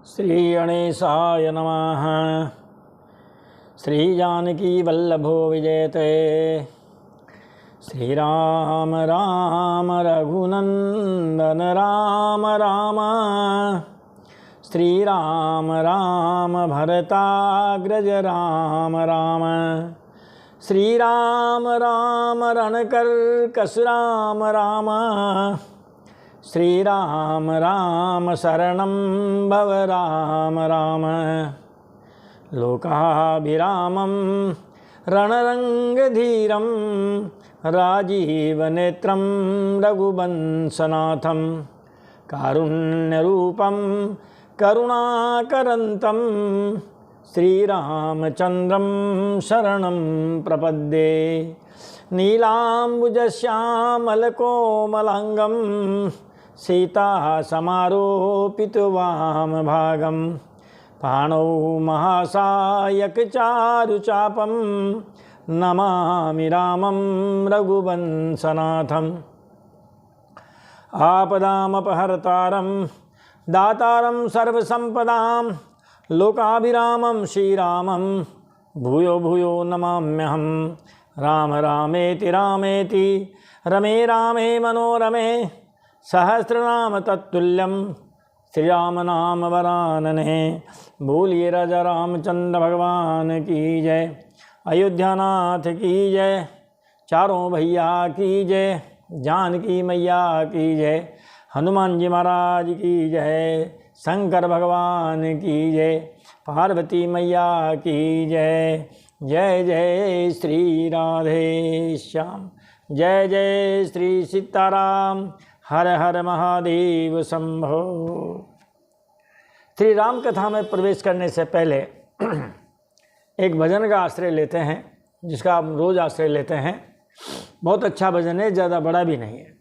श्री गणेशाय नमः। श्री जानकी वल्लभो विजयते। श्री राम राम रघुनंदन राम राम। श्री राम राम भरताग्रज राम राम। श्री राम राम रणकर्कश राम राम। श्री राम राम शरणं भव राम राम। लोकाभिरामं रणरंगधीरं राजीवनेत्रं रघुवंशनाथं कारुण्यरूपं करुणाकरन्तं श्रीरामचन्द्रं शरणं प्रपद्ये। नीलाम्बुजश्यामलकोमलाङ्गं सीता समारोपितवामभागं पाणौ महासायकचारुचापं नमामि रामं रघुवंशनाथम्। आपदामपहर्तारं दातारं सर्वसम्पदां लोकाभिरामं श्रीरामं भूयो भूयो नमाम्यहम्। राम रामेति रामेति रमे रामे मनोरमे सहस्रनाम तत्तुल्यं श्रीराम नाम वरानने। बोलिए राजा रामचंद्र भगवान की जय। अयोध्यानाथ की जय। चारों भैया की जय। जानकी मैया की जय। हनुमान जी महाराज की जय। शंकर भगवान की जय। पार्वती मैया की जय। जय जय श्री राधे श्याम। जय जय श्री सीताराम। हर हर महादेव शंभो। श्री राम कथा में प्रवेश करने से पहले एक भजन का आश्रय लेते हैं, जिसका आप रोज आश्रय लेते हैं। बहुत अच्छा भजन है, ज़्यादा बड़ा भी नहीं है।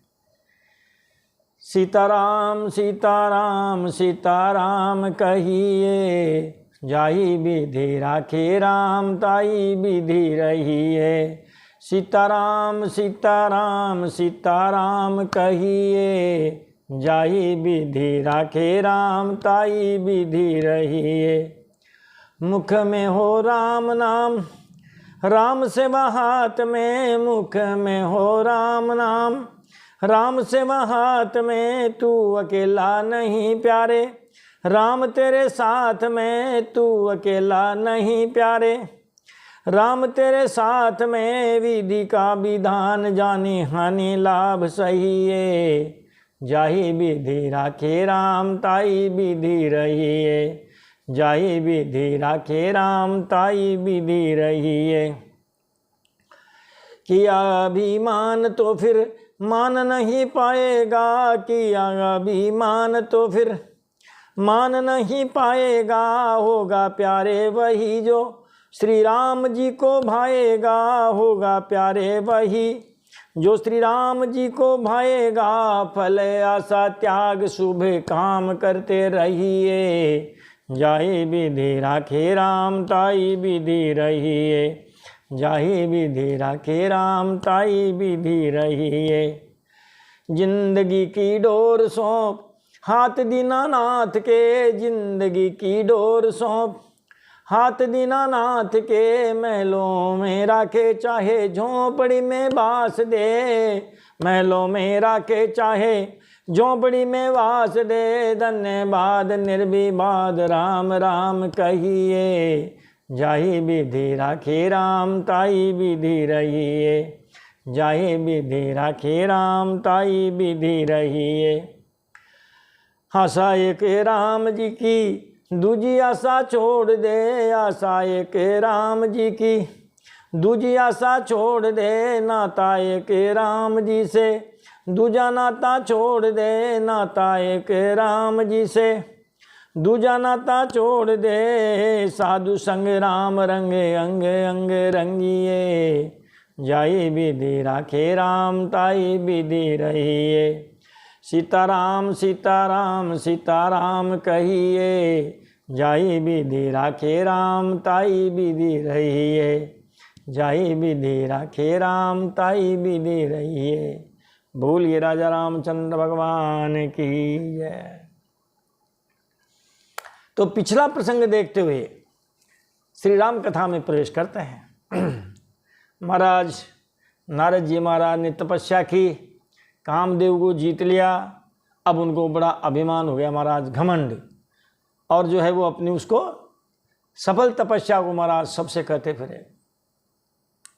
सीताराम सीताराम सीताराम कहिए, जाई विधि राखे राम ताई विधि रहिए। सीताराम सीताराम सीताराम कहिए, जाई विधि राखे राम ताई विधि रहिए। मुख में हो राम नाम, राम से हाथ में। मुख में हो राम नाम, राम से हाथ में। तू अकेला नहीं प्यारे, राम तेरे साथ में। तू अकेला नहीं प्यारे, राम तेरे साथ में। विधि का विधान जानी हानि लाभ सही है। जाहि विधि राखे राम ताई विधि रहिए। जाहि विधि राखे राम ताई विधि रहिए। किया अभिमान तो फिर मान नहीं पाएगा। किया अभिमान तो फिर मान नहीं पाएगा। होगा प्यारे वही जो श्री राम जी को भाएगा। होगा प्यारे वही जो श्री राम जी को भाएगा। फल आशा त्याग शुभ काम करते रहिए। जाहि विधि राखे राम ताई विधि रहिए। जाहि विधि राखे राम ताई विधि रहिए। जिंदगी की डोर सौंप हाथ दीनानाथ के। जिंदगी की डोर सौंप हाथ दीनानाथ के। महलों में राखे चाहे झोंपड़ी में वास दे। महलों में राखे चाहे झोंपड़ी में वास दे। धन्यवाद निर्विवाद राम राम कहिए। जाहि विधि राखे राम ताई विधि रहिए। जाहि विधि राखे राम ताई विधि रहिए। आशा एक राम जी की दूजी आशा छोड़ दे। आशा एक राम जी की दूजी आशा छोड़ दे। नाता एक राम जी से दूजा नाता छोड़ दे। नाता एक राम जी से दूजा नाता छोड़ दे। साधु संग राम रंगे अंग अंग रंगिए। जाहि विधि राखे राम ताई विधि रहिए। सीताराम सीताराम सीताराम कहिए। जाहि विधि राखे राम ताई विधि रहिए। जाहि विधि राखे राम ताई विधि रहिए। बोलिए राजा रामचंद्र भगवान की जय। तो पिछला प्रसंग देखते हुए श्री राम कथा में प्रवेश करते हैं। महाराज नारद जी महाराज ने तपस्या की, कामदेव को जीत लिया। अब उनको बड़ा अभिमान हो गया महाराज, घमंड, और जो है वो अपनी उसको सफल तपस्या को महाराज सबसे कहते फिरे।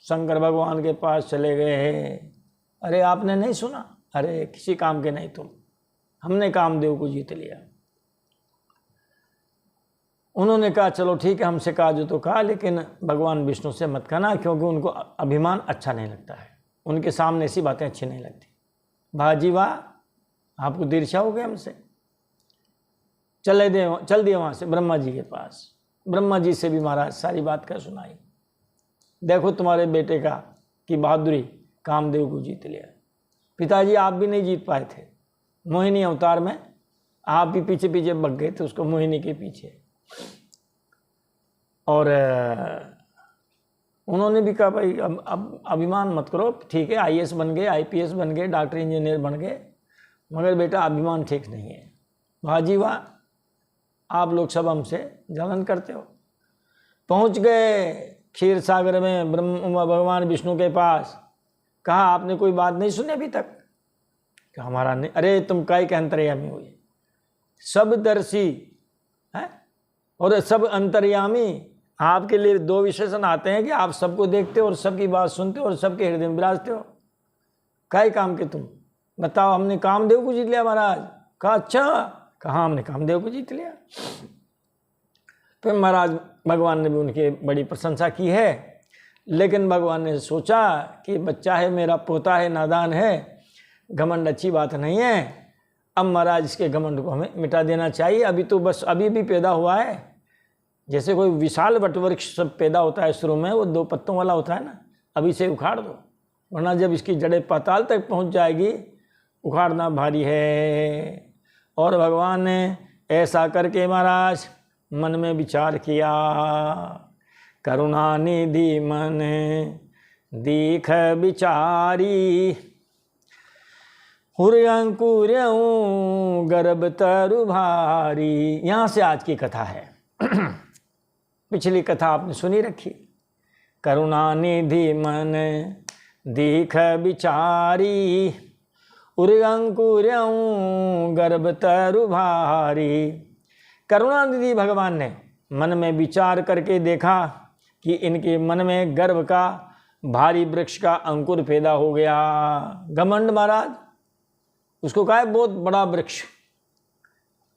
शंकर भगवान के पास चले गए हैं, अरे आपने नहीं सुना, अरे किसी काम के नहीं तुम, हमने कामदेव को जीत लिया। उन्होंने कहा चलो ठीक है, हमसे कहा जो तो कहा, लेकिन भगवान विष्णु से मत कहना, क्योंकि उनको अभिमान अच्छा नहीं लगता है, उनके सामने ऐसी बातें अच्छी नहीं लगती। भाजी वाह, आपको ईर्ष्या हो गया हमसे। चल दिए वहाँ से ब्रह्मा जी के पास। ब्रह्मा जी से भी महाराज सारी बात कर सुनाई, देखो तुम्हारे बेटे का की बहादुरी, कामदेव को जीत लिया। पिताजी आप भी नहीं जीत पाए थे, मोहिनी अवतार में आप भी पीछे पीछे भग गए थे उसको, मोहिनी के पीछे। और उन्होंने भी कहा भाई अब अभिमान मत करो, ठीक है आईएएस बन गए, आईपीएस बन गए, डॉक्टर इंजीनियर बन गए, मगर बेटा अभिमान ठीक नहीं है। भाजी वाह, आप लोग सब हमसे जलन करते हो। पहुंच गए क्षीर सागर में भगवान विष्णु के पास। कहा आपने कोई बात नहीं सुनी अभी तक? कहा हमारा नहीं। अरे तुम काई के अंतर्यामी हुई, सब दर्शी है और सब अंतर्यामी। आपके लिए दो विशेषण आते हैं कि आप सबको देखते हो और सबकी बात सुनते हो और सबके हृदय में विराजते हो। काय काम के तुम बताओ? हमने कामदेव को जीत लिया महाराज। कहा अच्छा, कहा हमने कामदेव को जीत लिया। फिर महाराज भगवान ने भी उनकी बड़ी प्रशंसा की है, लेकिन भगवान ने सोचा कि बच्चा है मेरा, पोता है, नादान है, घमंड अच्छी बात नहीं है। अब महाराज इसके घमंड को हमें मिटा देना चाहिए। अभी तो बस अभी भी पैदा हुआ है, जैसे कोई विशाल वटवृक्ष सब पैदा होता है शुरू में, वो 2 पत्तों वाला होता है ना, अभी से उखाड़ दो, वरना जब इसकी जड़ें पाताल तक पहुंच जाएगी उखाड़ना भारी है। और भगवान ने ऐसा करके महाराज मन में विचार किया, करुणा निधि मन दीख विचारी, हुर्यंकुर्यं गर्भ तरु भारी। यहाँ से आज की कथा है। पिछली कथा आपने सुनी रखी। करुणा निधि मन दीख विचारी, उर्यंकुर्यं गर्भ तरु भारी। करुणानिधि भगवान ने मन में विचार करके देखा कि इनके मन में गर्भ का भारी वृक्ष का अंकुर पैदा हो गया। घमंड महाराज, उसको कहा है बहुत बड़ा वृक्ष।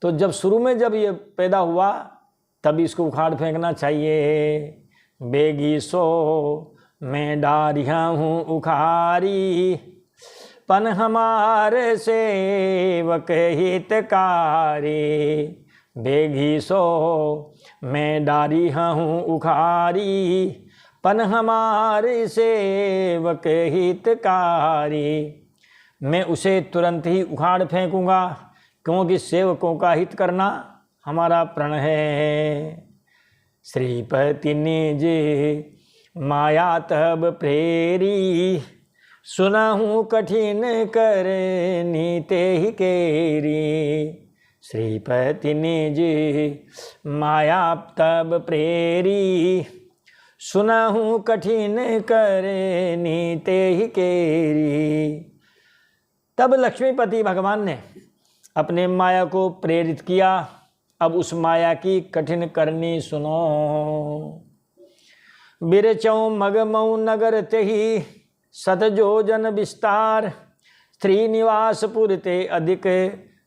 तो जब शुरू में जब ये पैदा हुआ तब इसको उखाड़ फेंकना चाहिए। बेगी सो मैं डारिया हूँ उखारी, पन हमारे सेवक हितकारी। बेगी सो मैं डारिया हूँ उखारी, पन हमारे सेवक हितकारी। मैं उसे तुरंत ही उखाड़ फेंकूंगा, क्योंकि सेवकों का हित करना हमारा प्रण है। श्रीपति निज माया तब प्रेरी, सुनाहूँ कठिन करनी ते ही केरी। श्रीपति निज माया तब प्रेरी, सुनाहूँ कठिन करनी ते ही केरी। तब लक्ष्मीपति भगवान ने अपने माया को प्रेरित किया। अब उस माया की कठिन करनी सुनो। बिरचौ मगमऊ नगर ते ही सतजोजन विस्तार, स्त्री निवास पुर ते अधिक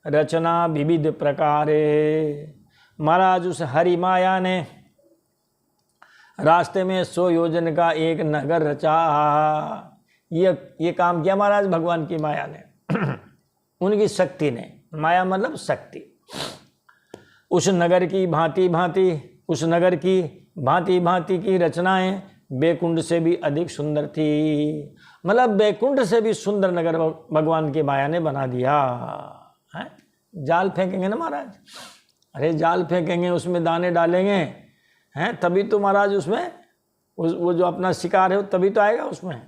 रचना विविध प्रकारे। महाराज उस हरि माया ने रास्ते में 100 योजन का एक नगर रचा। ये काम किया महाराज भगवान की माया ने, उनकी शक्ति ने। माया मतलब शक्ति। उस नगर की भांति भांति की रचनाएं बैकुंठ से भी अधिक सुंदर थी। मतलब बैकुंठ से भी सुंदर नगर भगवान की माया ने बना दिया है। जाल फेंकेंगे ना महाराज, अरे जाल फेंकेंगे, उसमें दाने डालेंगे हैं, तभी तो महाराज उसमें वो जो अपना शिकार है वो तभी तो आएगा उसमें।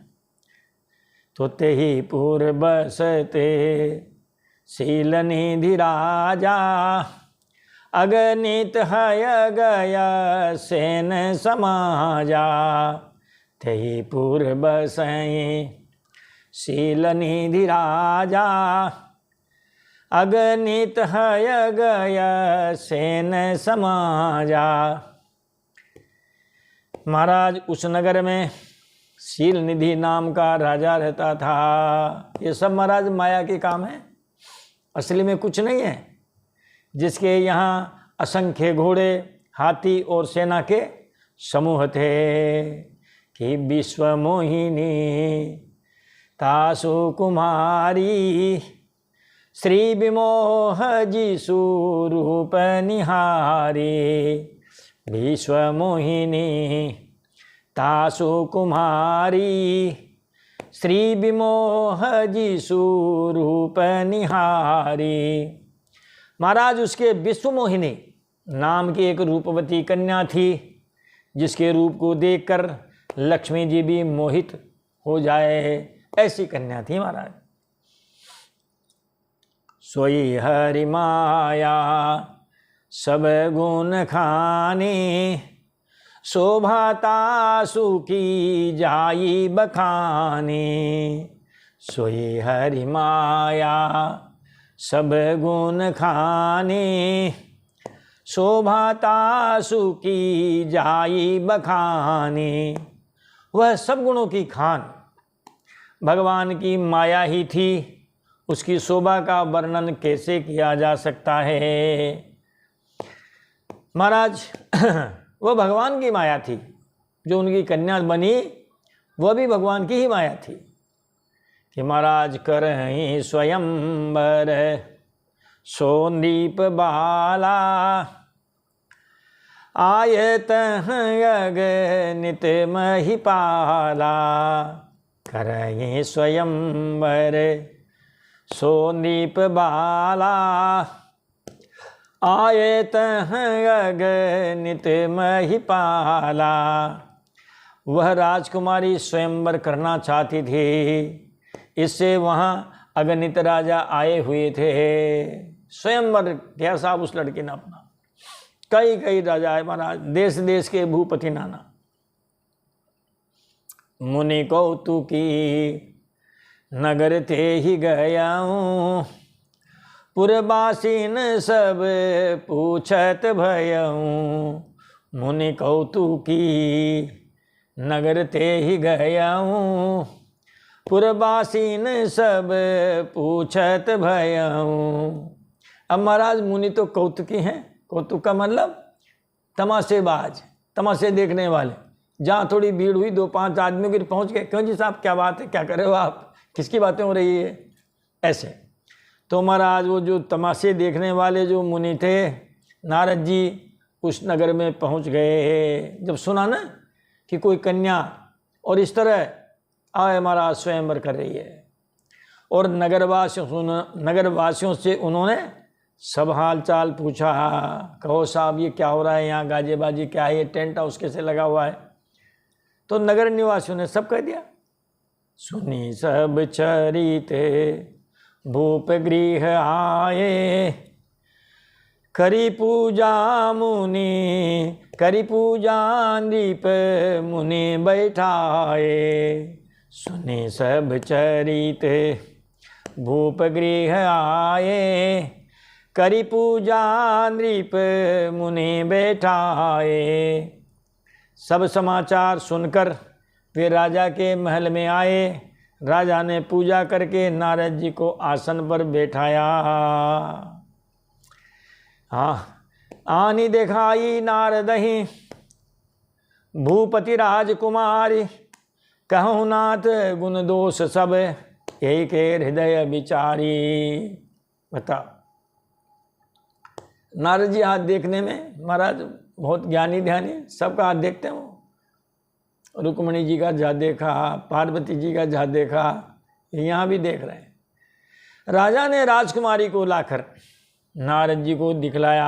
तो ते ही पूर्व बसते शील निधि राजा, अगणित हय गय सेन समाजा, तेहि पुर बसई शील निधि राजा। अगणित हय गय सेन समाजा। महाराज उस नगर में शील निधि नाम का राजा रहता था। ये सब महाराज माया के काम है, असली में कुछ नहीं है। जिसके यहाँ असंख्य घोड़े, हाथी और सेना के समूह थे कि विश्व मोहिनी तासु कुमारी, श्री विमोह जिसु रूप निहारी। विश्व मोहिनी तासु कुमारी, श्री विमोह जिसु रूप निहारी। महाराज उसके विश्व मोहिनी नाम की एक रूपवती कन्या थी, जिसके रूप को देखकर लक्ष्मी जी भी मोहित हो जाए, ऐसी कन्या थी महाराज। सोई हरि माया सब गुण खानी, शोभाता सुखी जाई बखानी। सोई हरि माया सब गुण खानी, शोभाता सुखी जाई बखानी। वह सब गुणों की खान भगवान की माया ही थी। उसकी शोभा का वर्णन कैसे किया जा सकता है महाराज। वह भगवान की माया थी। जो उनकी कन्या बनी वह भी भगवान की ही माया थी कि महाराज करहीं स्वयंवर सोंदीप बाला, आयत अगणित महिपाला। करहीं स्वयंवर सोंदीप बाला, आयत अगणित महिपाला। वह राजकुमारी स्वयंवर करना चाहती थी, इससे वहाँ अगणित राजा आए हुए थे। स्वयंवर क्या साहब उस लड़के ने अपना, कई कई राजा है महाराज, देश देश के भूपति नाना। मुनि कौतुकी नगर ते ही गयाऊँ, पुरबासीन सब पूछत भयऊँ। मुनि कौतुकी नगर ते ही गयाऊँ, पुरबासीन सब पूछत भयऊँ। अब महाराज मुनि तो कौतुकी हैं। कौतुक का मतलब तमाशेबाज, तमाशे देखने वाले। जहाँ थोड़ी भीड़ हुई, 2-5 आदमियों के पहुँच गए, क्यों जी साहब क्या बात है, क्या कर रहे हो आप, किसकी बातें हो रही है, ऐसे। तो महाराज वो जो तमाशे देखने वाले जो मुनि थे, नारद जी उस नगर में पहुँच गए। जब सुना ना कि कोई कन्या और इस तरह आए महाराज स्वयंवर कर रही है, और नगरवासियों से उन्होंने सब हाल चाल पूछा। कहो साहब ये क्या हो रहा है, यहाँ गाजे बाजी क्या है, ये टेंट हाउस कैसे लगा हुआ है। तो नगर निवासियों ने सब कह दिया। सुनी सब चरिते भूप गृह आए, करी पूजा मुनि, करी पूजा नृप मुनि बैठाए। सुनी सब चरिते भूप गृह आए, करी पूजा नृप मुनि बैठाए। सब समाचार सुनकर वे राजा के महल में आए। राजा ने पूजा करके नारद जी को आसन पर बैठाया। हाँ, आनी दिखाई नारदहि भूपति राजकुमारी, कहूँ नाथ गुण दोष सब यही के हृदय विचारी। बता, नारद जी हाथ देखने में महाराज बहुत ज्ञानी ध्यानी, सबका हाथ देखते हैं वो। रुक्मणी जी का जा देखा, पार्वती जी का जा देखा, यहाँ भी देख रहे हैं। राजा ने राजकुमारी को लाकर नारद जी को दिखलाया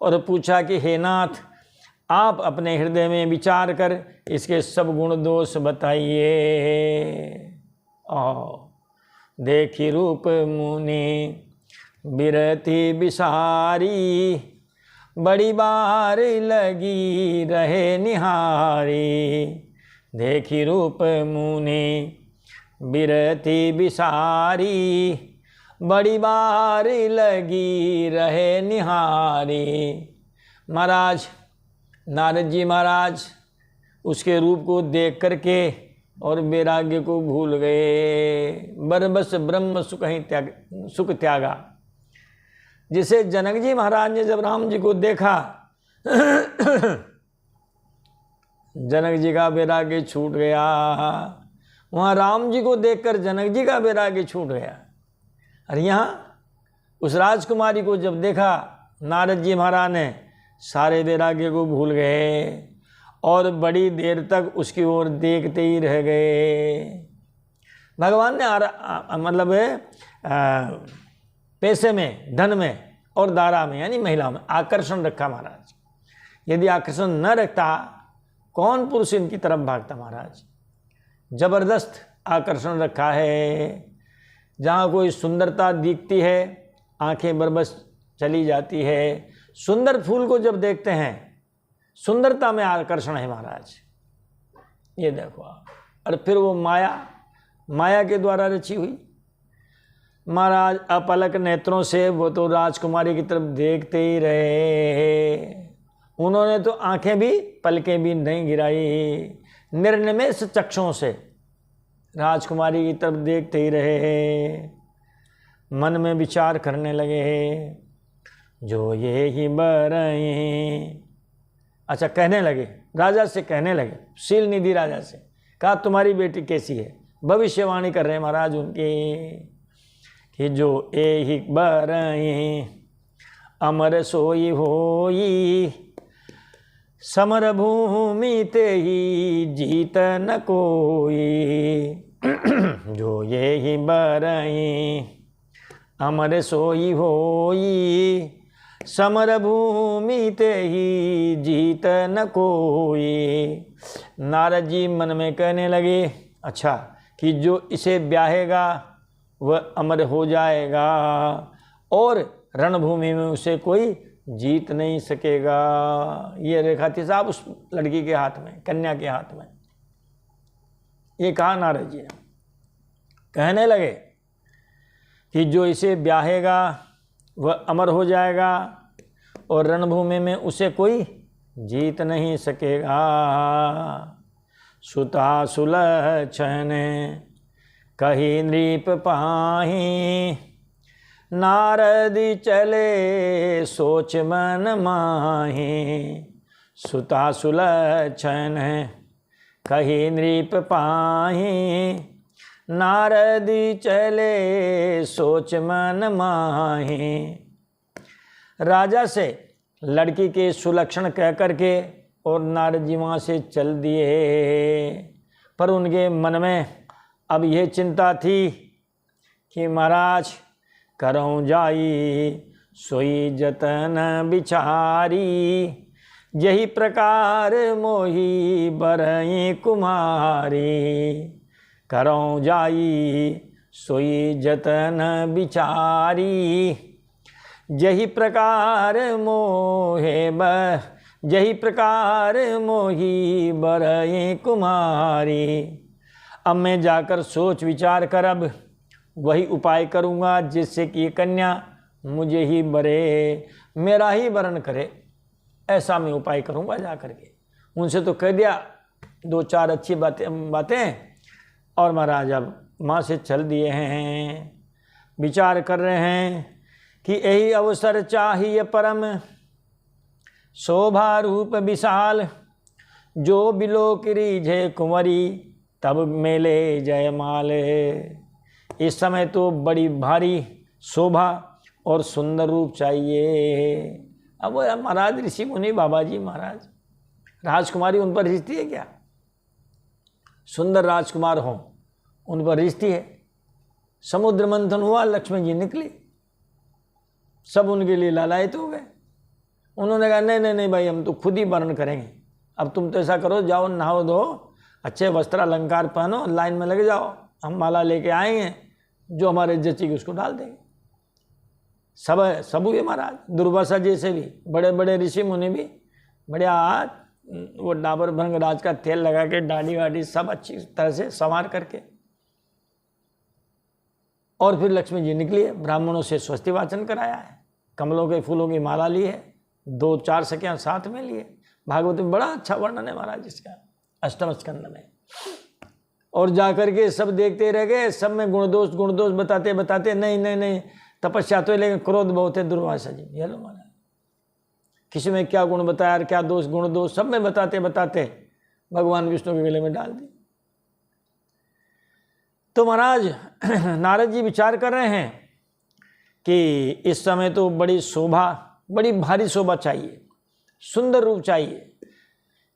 और पूछा कि हे नाथ, आप अपने हृदय में विचार कर इसके सब गुण दोष बताइए। देखी रूप मुनि बिरति बिसारी, बड़ी बार लगी रहे निहारी, देखी रूप मुनि बिरती बिसारी, बड़ी बार लगी रहे निहारी। महाराज नारद जी महाराज उसके रूप को देख करके और वैराग्य को भूल गए, बरबस ब्रह्म सुख त्यागा। जिसे जनक जी महाराज ने जब राम जी को देखा जनक जी का वैराग्य छूट गया। वहाँ राम जी को देखकर जनक जी का वैराग्य छूट गया। और यहाँ उस राजकुमारी को जब देखा नारद जी महाराज ने, सारे वैराग्य को भूल गए और बड़ी देर तक उसकी ओर देखते ही रह गए। भगवान ने मतलब पैसे में, धन में और दारा में यानी महिला में आकर्षण रखा महाराज। यदि आकर्षण न रखता कौन पुरुष इनकी तरफ भागता महाराज। जबरदस्त आकर्षण रखा है। जहाँ कोई सुंदरता दिखती है आंखें बरबस चली जाती है। सुंदर फूल को जब देखते हैं सुंदरता में आकर्षण है महाराज। ये देखो आप। और फिर वो माया के द्वारा रची हुई। महाराज अपलक नेत्रों से वो तो राजकुमारी की तरफ देखते ही रहे। उन्होंने तो आंखें भी पलकें भी नहीं गिराई। निर्निमेष चक्षुओं से राजकुमारी की तरफ देखते ही रहे। मन में विचार करने लगे, जो ये ही बरई। अच्छा, कहने लगे, राजा से कहने लगे, शील निधि राजा से कहा तुम्हारी बेटी कैसी है। भविष्यवाणी कर रहे हैं महाराज उनकी कि जो ए ही बरई अमर सोई होई, समर भूमि ते ही जीत न कोई। जो ये ही बरई अमर सोई होई, समर भूमि ते ही जीत न कोई। नारद जी मन में कहने लगे, अच्छा कि जो इसे ब्याहेगा वह अमर हो जाएगा और रणभूमि में उसे कोई जीत नहीं सकेगा। ये रेखा थी साहब उस लड़की के हाथ में, कन्या के हाथ में। ये कहा नारद जी ने। कहने लगे कि जो इसे ब्याहेगा वह अमर हो जाएगा और रणभूमि में उसे कोई जीत नहीं सकेगा। सुता सुलक्षण कही नृप पाही, नारद चले सोच मन माही। सुता सुलक्षण कही नृप पाही, नारद चले सोच मन माही। राजा से लड़की के सुलक्षण कह करके और नारद जी वहाँ से चल दिए। पर उनके मन में अब यह चिंता थी कि महाराज करऊँ जाई सोई जतन बिचारी, यही प्रकार मोही बरई कुमारी। करऊँ जाई सोई जतन बिचारी, यही प्रकार मोही बरई कुमारी। अब मैं जाकर सोच विचार कर अब वही उपाय करूँगा जिससे कि कन्या मुझे ही बरे, मेरा ही वरण करे। ऐसा मैं उपाय करूँगा जा करके। उनसे तो कह दिया दो चार अच्छी बातें और महाराज अब माँ से चल दिए हैं। विचार कर रहे हैं कि यही अवसर चाहिए परम, शोभा रूप विशाल, जो बिलोक रीझे कुंवरी, तब मेले जयमाल। इस समय तो बड़ी भारी शोभा और सुंदर रूप चाहिए। अब महाराज ऋषि मुनि बाबा जी महाराज, राजकुमारी उन पर रिश्ती है क्या? सुंदर राजकुमार हों उन पर रिश्ती है। समुद्र मंथन हुआ, लक्ष्मण जी निकली, सब उनके लिए लालायित हो गए। उन्होंने कहा नहीं भाई, हम तो खुद ही वर्ण करेंगे। अब तुम तो ऐसा करो, जाओ नहाओ धो, अच्छे वस्त्र अलंकार पहनो, लाइन में लगे जाओ, हम माला लेके आएंगे, जो हमारे जचेगी उसको डाल देंगे। सब हुए महाराज। दुर्वासा जैसे भी बड़े बड़े ऋषि मुनि भी बढ़िया वो डाबर भृंगराज का तेल लगा के दाढ़ी वाड़ी सब अच्छी तरह से संवार करके, और फिर लक्ष्मी जी निकली है, ब्राह्मणों से स्वस्ति वाचन कराया है, कमलों के फूलों की माला ली है, 2-4 सखियां साथ में लिए। भागवत में बड़ा अच्छा वर्णन है महाराज इसका, अष्टम स्कंद में। और जाकर के सब देखते रह गए, सब में गुण दोष बताते बताते नहीं तपस्या तो है लेकिन क्रोध बहुत है दुर्वासा जी। ये लो महाराज, किसी में क्या गुण बताया और क्या दोष, गुण दोष सब में बताते बताते भगवान विष्णु के गले में डाल दी। तो महाराज नारद जी विचार कर रहे हैं कि इस समय तो बड़ी शोभा, बड़ी भारी शोभा चाहिए, सुंदर रूप चाहिए,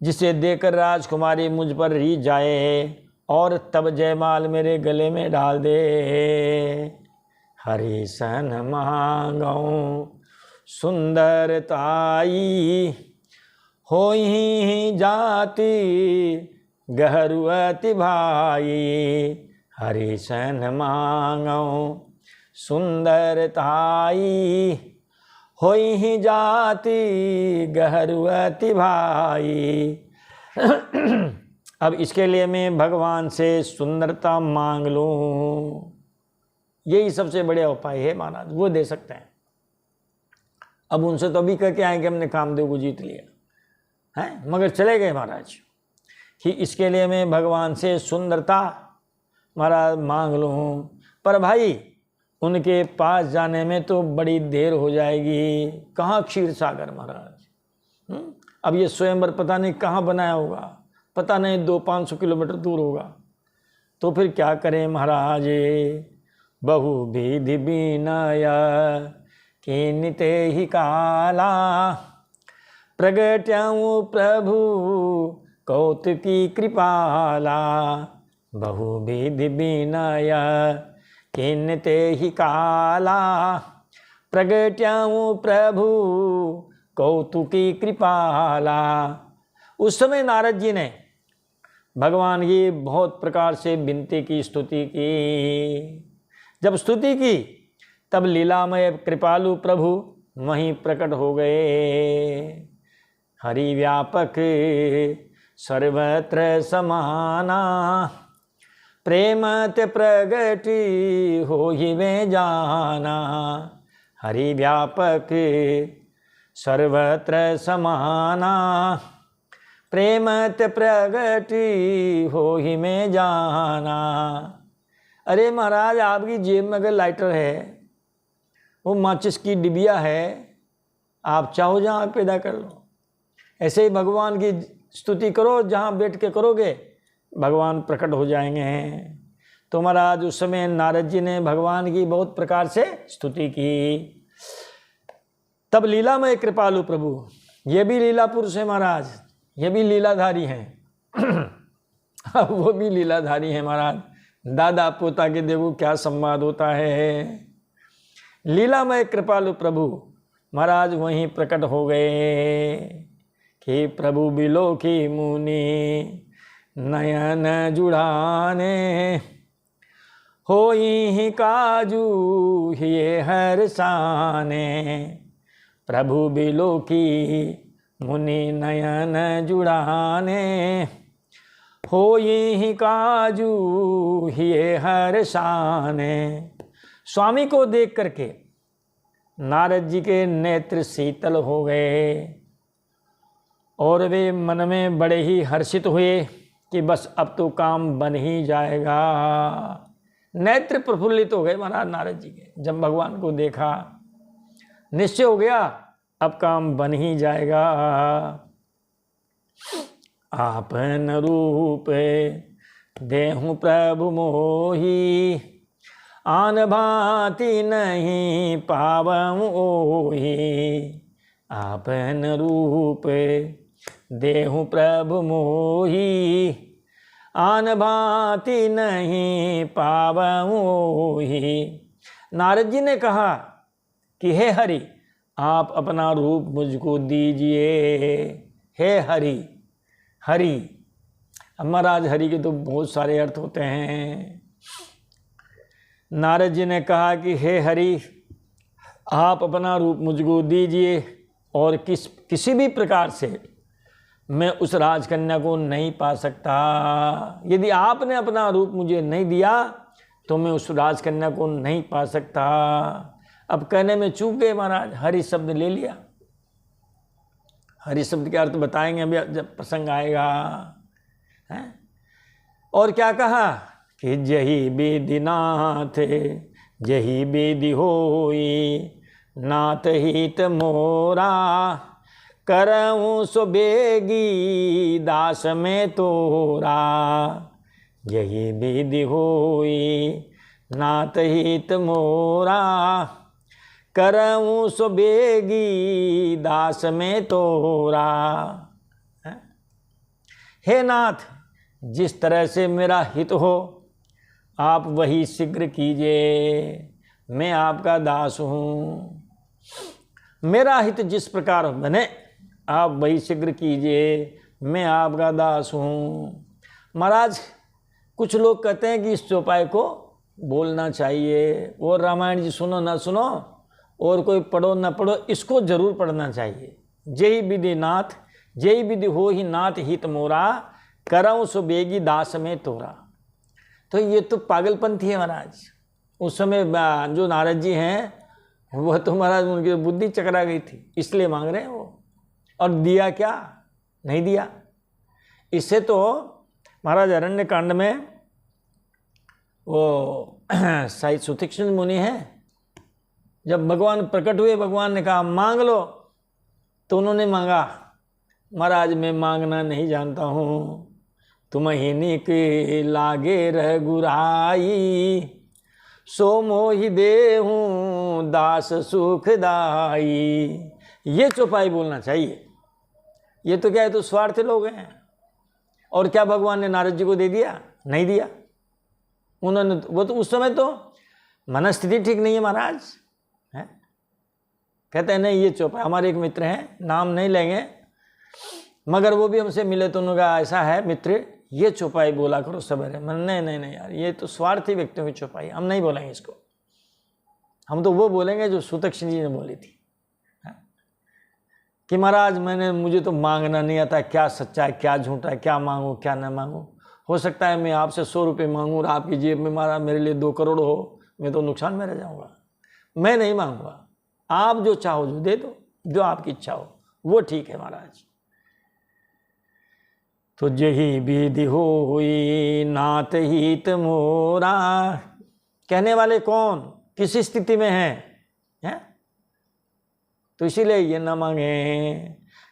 जिसे देखकर राजकुमारी मुझ पर रीझ जाए और तब जयमाल मेरे गले में डाल दे। हरि सन मांगो सुंदरताई, होई जाति गहरुअति भाई। हरि सन मांगो सुंदरताई, होई जाति गहरुअति भाई। अब इसके लिए मैं भगवान से सुंदरता मांग लूं, यही सबसे बड़ा उपाय है महाराज, वो दे सकते हैं। अब उनसे तो अभी कह के आए कि हमने कामदेव को जीत लिया है, मगर चले गए महाराज कि इसके लिए मैं भगवान से सुंदरता महाराज मांग लूँ। पर भाई उनके पास जाने में तो बड़ी देर हो जाएगी, कहाँ क्षीर सागर महाराज। अब ये स्वयंवर पता नहीं कहाँ बनाया होगा, पता नहीं 200-500 किलोमीटर दूर होगा, तो फिर क्या करें महाराज। बहुविधि विनय कीनिते ही काला, प्रगट्याऊँ प्रभु कौतुकी कृपाला। बहुविधि विनय कीनिते ही काला, प्रगट्याऊँ प्रभु कौतुकी कृपाला। उस समय नारद जी ने भगवान की बहुत प्रकार से विनती की, स्तुति की। जब स्तुति की तब लीलामय कृपालु प्रभु वहीं प्रकट हो गए। हरि व्यापक सर्वत्र समाना, प्रेम ते प्रगति हो ही में जाना। हरि व्यापक सर्वत्र समाना, प्रेम ते प्रगति हो ही में जाना। अरे महाराज आपकी जेब में अगर लाइटर है, वो माचिस की डिबिया है, आप चाहो जहाँ आग पैदा कर लो। ऐसे ही भगवान की स्तुति करो, जहाँ बैठ के करोगे भगवान प्रकट हो जाएंगे। तो महाराज उस समय नारद जी ने भगवान की बहुत प्रकार से स्तुति की। तब लीलामय कृपालु प्रभु, ये भी लीला पुरुष है महाराज, ये भी लीलाधारी हैं। अब वो भी लीलाधारी हैं महाराज। दादा पोता के देखो क्या संवाद होता है। लीलामय कृपालु प्रभु महाराज वहीं प्रकट हो गए कि प्रभु बिलो की मुनि नयन जुड़ाने, होई काजू ये हरसाने। प्रभु बिलो की मुनि नयन जुड़ाने, होई काजू ये हरसाने। स्वामी को देख करके नारद जी के नेत्र शीतल हो गए और वे मन में बड़े ही हर्षित हुए कि बस अब तो काम बन ही जाएगा। नेत्र प्रफुल्लित हो गए महाराज नारद जी के, जब भगवान को देखा निश्चय हो गया अब काम बन ही जाएगा। आपन रूप देहु प्रभु मोही, आन भांति नहीं पावम ओही। आपन रूप देहु प्रभु मोही, आन भांति नहीं पावम ओही। नारद जी ने कहा कि हे हरि, आप अपना रूप मुझको दीजिए। हे हरि, हरि महाराज, हरि के तो बहुत सारे अर्थ होते हैं। नारद जी ने कहा कि हे हरि, आप अपना रूप मुझको दीजिए और किसी भी प्रकार से मैं उस राजकन्या को नहीं पा सकता। यदि आपने अपना रूप मुझे नहीं दिया तो मैं उस राजकन्या को नहीं पा सकता। अब कहने में चूक गए महाराज, हरि शब्द ले लिया। हरि शब्द के अर्थ बताएंगे अभी जब प्रसंग आएगा, है? और क्या कहा कि जही विधि नाथ जही विधि होई, नाथ हित मोरा करऊँ सो बेगी दास में तोरा। यही विधि होई नाथ हित मोरा, करऊँ सो बेगी दास में तोरा। हे नाथ, जिस तरह से मेरा हित हो आप वही शीघ्र कीजिए, मैं आपका दास हूँ। मेरा हित जिस प्रकार बने आप वही शीघ्र कीजिए, मैं आपका दास हूँ। महाराज कुछ लोग कहते हैं कि इस चौपाई को बोलना चाहिए, और रामायण जी सुनो ना सुनो और कोई पढ़ो ना पढ़ो, इसको जरूर पढ़ना चाहिए। जय विधि नाथ जय विधि हो ही नाथ हित मोरा, करऊँ सो बेगी दास में तोरा। तो ये तो पागलपंथी है महाराज। उस समय जो नारद जी हैं वह तो महाराज उनकी बुद्धि चकरा गई थी, इसलिए मांग रहे हैं वो। और दिया क्या? नहीं दिया। इससे तो महाराज अरण्य कांड में वो साई सुतीक्ष्ण मुनि हैं, जब भगवान प्रकट हुए भगवान ने कहा मांग लो, तो उन्होंने मांगा, महाराज मैं मांगना नहीं जानता हूँ, तुम्हें के लागे रघुराई, सो मोहि देहूँ दास सुखदाई। ये चौपाई बोलना चाहिए। ये तो क्या है, तो स्वार्थी लोग हैं। और क्या भगवान ने नारद जी को दे दिया? नहीं दिया। उन्होंने वो तो उस समय तो मनस्थिति ठीक नहीं है महाराज, है? कहते हैं नहीं ये चौपाई। हमारे एक मित्र हैं, नाम नहीं लेंगे, मगर वो भी हमसे मिले तो उन्होंने कहा ऐसा है मित्र, ये चौपाई बोला करो सवेरे। मैं नहीं यार, ये तो स्वार्थी व्यक्तियों की चौपाई, हम नहीं बोलेंगे इसको। हम तो वो बोलेंगे जो सुतीक्ष्ण जी ने बोली थी, कि महाराज मुझे तो मांगना नहीं आता, क्या सच्चा है क्या झूठा है, क्या मांगूं क्या न मांगूं। हो सकता है मैं आपसे 100 रुपये मांगूं और आपकी जेब में महाराज मेरे लिए 2 करोड़ हो, मैं तो नुकसान में रह जाऊंगा। मैं नहीं मांगूंगा, आप जो चाहो जो दे दो, जो आपकी इच्छा हो वो ठीक है महाराज। तो जही विधि होई नाथ हित मोरा। कहने वाले कौन, किस स्थिति में हैं? तो इसीलिए ये न मांगे।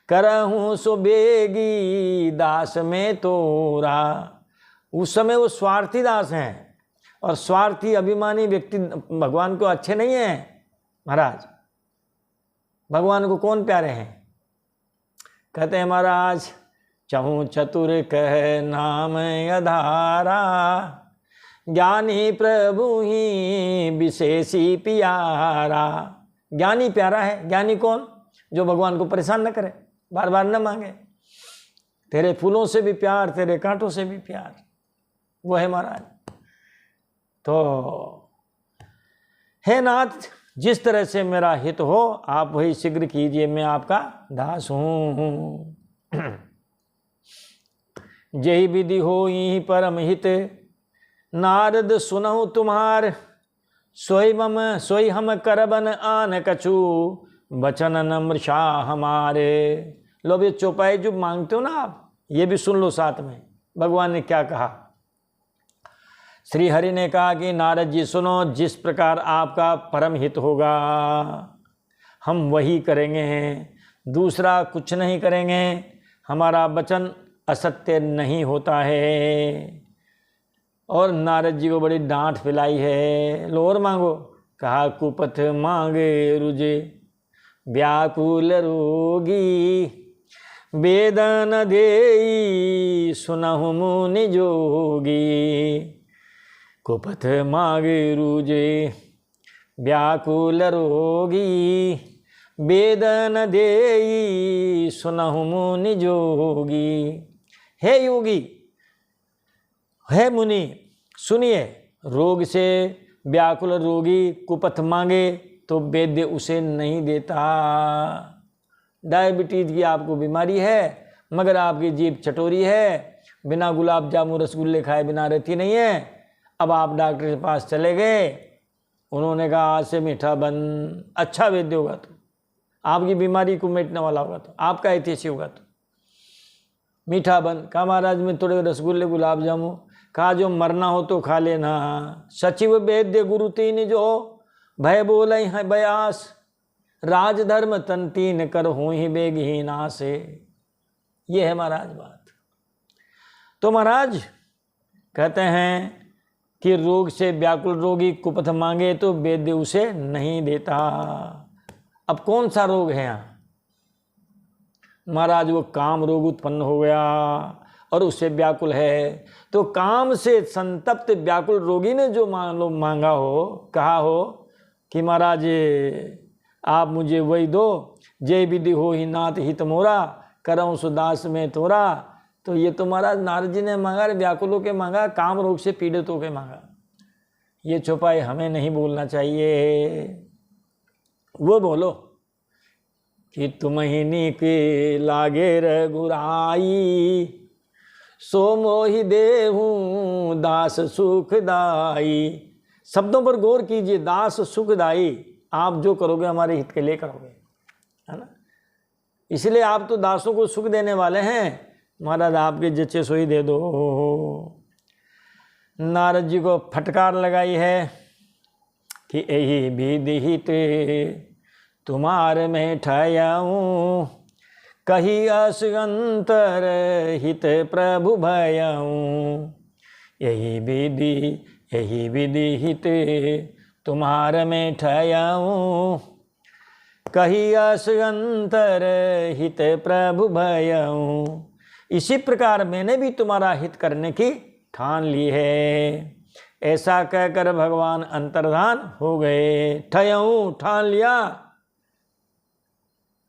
करहूँ सो बेगी दास में तोरा। उस समय वो स्वार्थी दास हैं, और स्वार्थी अभिमानी व्यक्ति भगवान को अच्छे नहीं हैं महाराज। भगवान को कौन प्यारे हैं? कहते हैं महाराज, चहूँ चतुर कह नाम अधारा, ज्ञानी प्रभु ही विशेषी प्यारा। ज्ञानी प्यारा है। ज्ञानी कौन? जो भगवान को परेशान न करे, बार बार न मांगे। तेरे फूलों से भी प्यार, तेरे कांटों से भी प्यार, वो है महाराज। तो हे नाथ, जिस तरह से मेरा हित हो आप वही शीघ्र कीजिए, मैं आपका दास हूँ। जय विधि हो ही परम हित, नारद सुनहु तुम्हार, सोई हम करबन आन कछु, बचन नम्रशा हमारे। लो ये चौपाई जो मांगते हो ना आप, ये भी सुन लो साथ में। भगवान ने क्या कहा? श्री हरि ने कहा कि नारद जी सुनो, जिस प्रकार आपका परम हित होगा हम वही करेंगे, दूसरा कुछ नहीं करेंगे। हमारा वचन असत्य नहीं होता है। और नारद जी को बड़ी डांट पिलाई है। लो और मांगो। कहा कुपथ मांगे रुझे व्याकुल रोगी, वेदन देई सुनहु मुनि जोगी। कुपथ मांगे रुझे व्याकुल रोगी, वेदन देई सुनहु मुनि जोगी। हे योगी, हे मुनि, सुनिए। रोग से व्याकुल रोगी कुपथ मांगे, तो वैद्य उसे नहीं देता। डायबिटीज की आपको बीमारी है मगर आपकी जीभ चटोरी है, बिना गुलाब जामुन रसगुल्ले खाए बिना रहती नहीं है। अब आप डॉक्टर के पास चले गए, उन्होंने कहा आज से मीठा बंद। अच्छा वैद्य होगा तो, आपकी बीमारी को मिटने वाला होगा तो, आपका हितैषी होगा तो मीठा बंद। कहा महाराज में थोड़े रसगुल्ले गुलाब जामुन। कहा जो मरना हो तो खा लेना। सचिव वैद्य गुरु तीन जो भय बोले हैं बयास, राजधर्म तन तीन कर हो ही बेगहीना से। ये है महाराज बात। तो महाराज कहते हैं कि रोग से व्याकुल रोगी कुपथ मांगे तो वैद्य उसे नहीं देता। अब कौन सा रोग है यहाँ? महाराज वो काम रोग उत्पन्न हो गया और उससे व्याकुल है। तो काम से संतप्त व्याकुल रोगी ने जो मांगा हो, कहा हो कि महाराज आप मुझे वही दो, जय विधि हो ही नाथ हित मोरा, करऊँ सुदास में तोरा। तो ये तो महाराज नारद जी ने मांगा, व्याकुलों के मांगा, काम रोग से पीड़ितों के मांगा। ये चौपाई हमें नहीं बोलना चाहिए। वो बोलो कि तुम ही के लागे रघुराई, सो मोहि देहूँ दास सुखदाई। शब्दों पर गौर कीजिए। दास सुखदाई, आप जो करोगे हमारे हित के लिए करोगे, है ना। इसलिए आप तो दासों को सुख देने वाले हैं। महाराज आपके जच्चे सोई दे दो। नारद जी को फटकार लगाई है कि यही विधि हित तुम्हारे में ठयाऊँ, कही असंतर हित प्रभु भयाऊँ। यही विधि हित तुम्हारे में ठयाऊँ, कही असंतर हित प्रभु भयाऊँ। इसी प्रकार मैंने भी तुम्हारा हित करने की ठान ली है। ऐसा कहकर भगवान अंतर्धान हो गए। ठयाऊँ, ठान लिया,